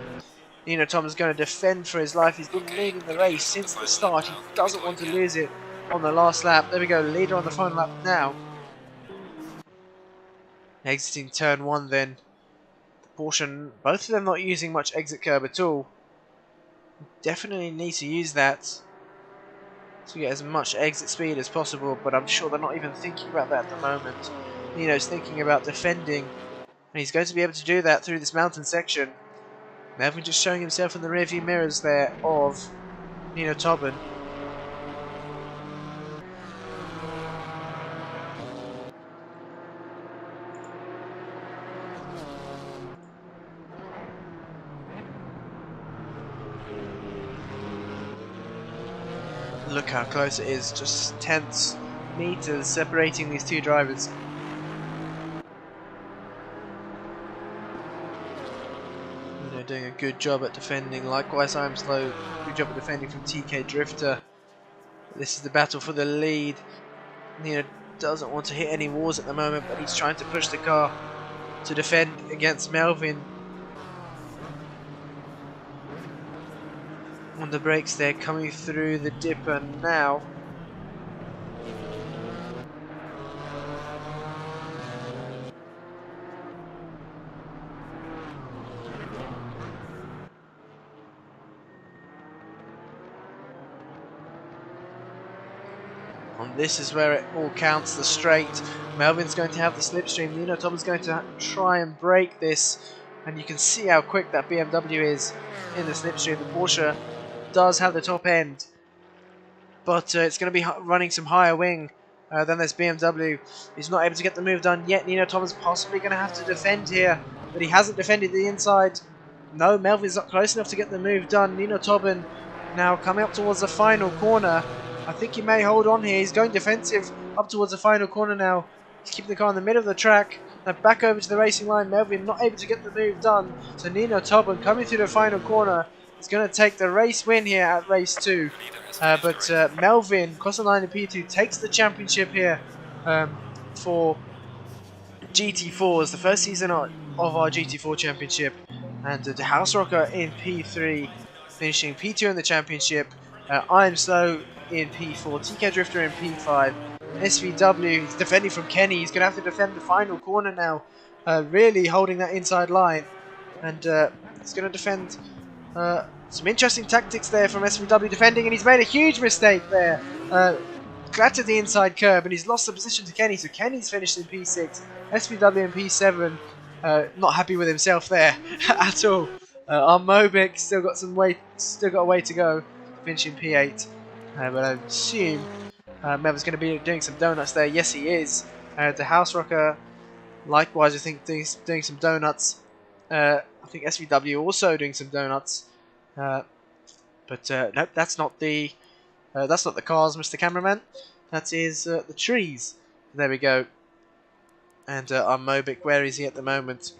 Nino Tobin's going to defend for his life. He's been leading the race since the start. He doesn't want to lose it on the last lap. There we go, leader on the final lap now. Exiting turn 1 then. The Porsche, both of them not using much exit curb at all. Definitely need to use that to get as much exit speed as possible, but I'm sure they're not even thinking about that at the moment. Nino's thinking about defending, and he's going to be able to do that through this mountain section. Melvin just showing himself in the rearview mirrors there of Nino Tobin. Look how close it is, just tenths, meters separating these two drivers. You know, doing a good job at defending. Likewise, I'm slow. Good job at defending from TK Drifter. This is the battle for the lead. Nino doesn't want to hit any walls at the moment, but he's trying to push the car to defend against Melvin. On the brakes there, coming through the dipper now. And this is where it all counts, the straight. Melvin's going to have the slipstream. Nino Tobin's going to try and break this. And you can see how quick that BMW is in the slipstream. The Porsche does have the top end, but it's going to be running some higher wing than this BMW. He's not able to get the move done yet. Nino Tobin's possibly going to have to defend here, but he hasn't defended the inside. No, Melvin's not close enough to get the move done. Nino Tobin now coming up towards the final corner. I think he may hold on here. He's going defensive up towards the final corner now. He's keeping the car in the middle of the track. Now back over to the racing line. Melvin not able to get the move done. So Nino Tobin coming through the final corner. He's going to take the race win here at race 2. But Melvin, Corsa and P2, takes the championship here for GT4. It's the first season of our GT4 championship. And DeHuisRocker in P3, finishing P2 in the championship. I'm Slow in P4, TK Drifter in P5. SVW is defending from Kenny. He's going to have to defend the final corner now. Really holding that inside line. And he's going to defend... some interesting tactics there from SVW defending, and he's made a huge mistake there. Clattered the inside curb, and he's lost the position to Kenny, so Kenny's finished in P6, SVW in P7. Not happy with himself there at all. Our Mobic still got a way to go, finishing P8. But I assume Melvin's going to be doing some donuts there. Yes, he is. DeHuisRocker, likewise, I think doing some donuts. I think SVW also doing some donuts. But nope, that's not the cars, Mr. Cameraman. That is the trees. There we go. And our Mobic, where is he at the moment?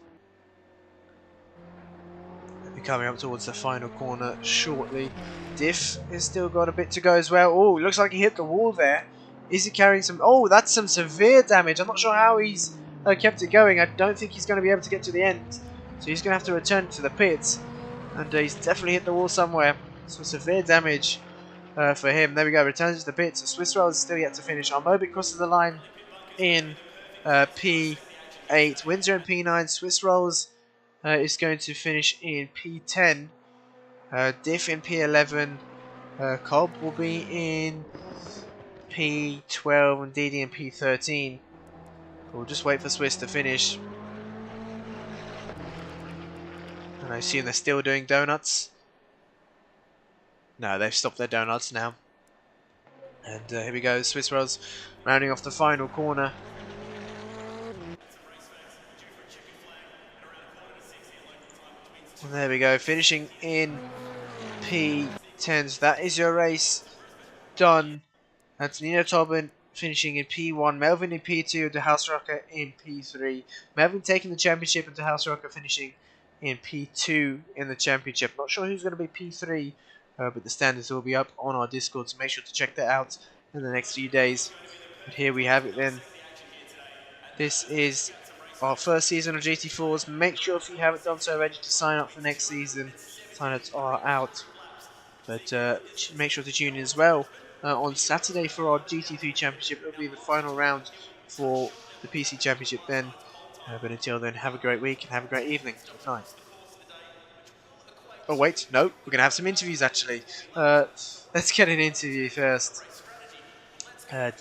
He'll be coming up towards the final corner shortly. Diff has still got a bit to go as well. Oh, looks like he hit the wall there. Is he carrying some... Oh, that's some severe damage. I'm not sure how he's kept it going. I don't think he's going to be able to get to the end. So he's going to have to return to the pits. And he's definitely hit the wall somewhere. Some severe damage for him. There we go, returns to the pits. So Swiss Rolls is still yet to finish. Our Mobic crosses the line in P8. Windsor in P9. Swiss Rolls is going to finish in P10. Diff in P11. Cobb will be in P12 and DD in P13. We'll just wait for Swiss to finish. And I assume they're still doing donuts. No, they've stopped their donuts now. And here we go, Swiss Rolls rounding off the final corner. And there we go, finishing in P10. So that is your race done. Antonino Tobin finishing in P1, Melvin in P2, DeHuisRocker in P3. Melvin taking the championship and DeHuisRocker finishing in P2 in the championship. Not sure who's going to be P3, but the standings will be up on our Discord, so make sure to check that out in the next few days. But here we have it then. This is our first season of GT4s. Make sure if you haven't done so already to sign up for next season. Sign-ups are out. But make sure to tune in as well on Saturday for our GT3 Championship. It'll be the final round for the PC Championship then. But until then, have a great week and have a great evening. Good night. Oh wait, no, we're going to have some interviews actually. Let's get an interview first. Right,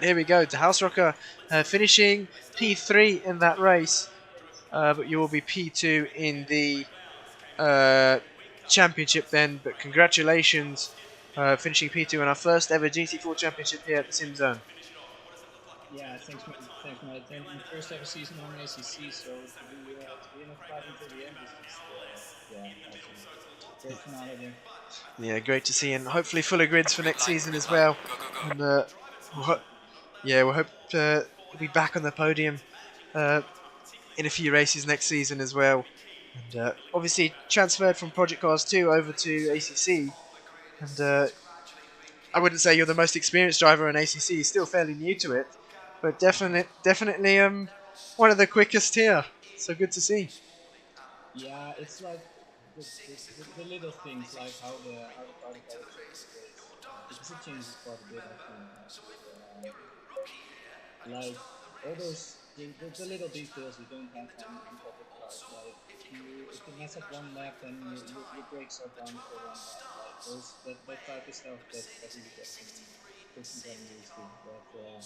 here we go. DeHuisRocker finishing P3 in that race. But you will be P2 in the championship then, but congratulations finishing P2 in our first ever GT4 championship here at the SimZone. Yeah, thanks mate. And first ever season on ACC, so to be in a fight until the end is just awesome. Great finale there. Yeah, great to see, and hopefully fuller grids for next season as well. And we'll hope to be back on the podium in a few races next season as well. And obviously transferred from Project Cars 2 over to ACC. And I wouldn't say you're the most experienced driver in ACC. You're still fairly new to it, but definitely one of the quickest here. So good to see. Yeah, it's like the little things, like how the car develops over the days, because it changes quite a bit actually. Like all those the little details you don't have on public cars. Like if you mess up one lap, then your brakes are done for one lap. Like that type of stuff that really gets me getting used to. But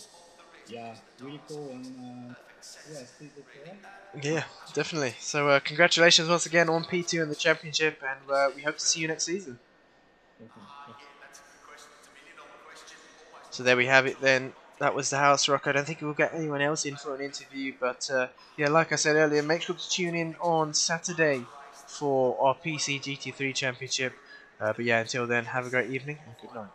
yeah, really cool, and Steve, correct? Yeah, definitely. So congratulations once again on P2 in the championship, and we hope to see you next season. So there we have it then. That was DeHuisRocker. I don't think we'll get anyone else in for an interview, but yeah, like I said earlier, make sure to tune in on Saturday for our PC GT3 Championship. But yeah, until then, have a great evening and good night.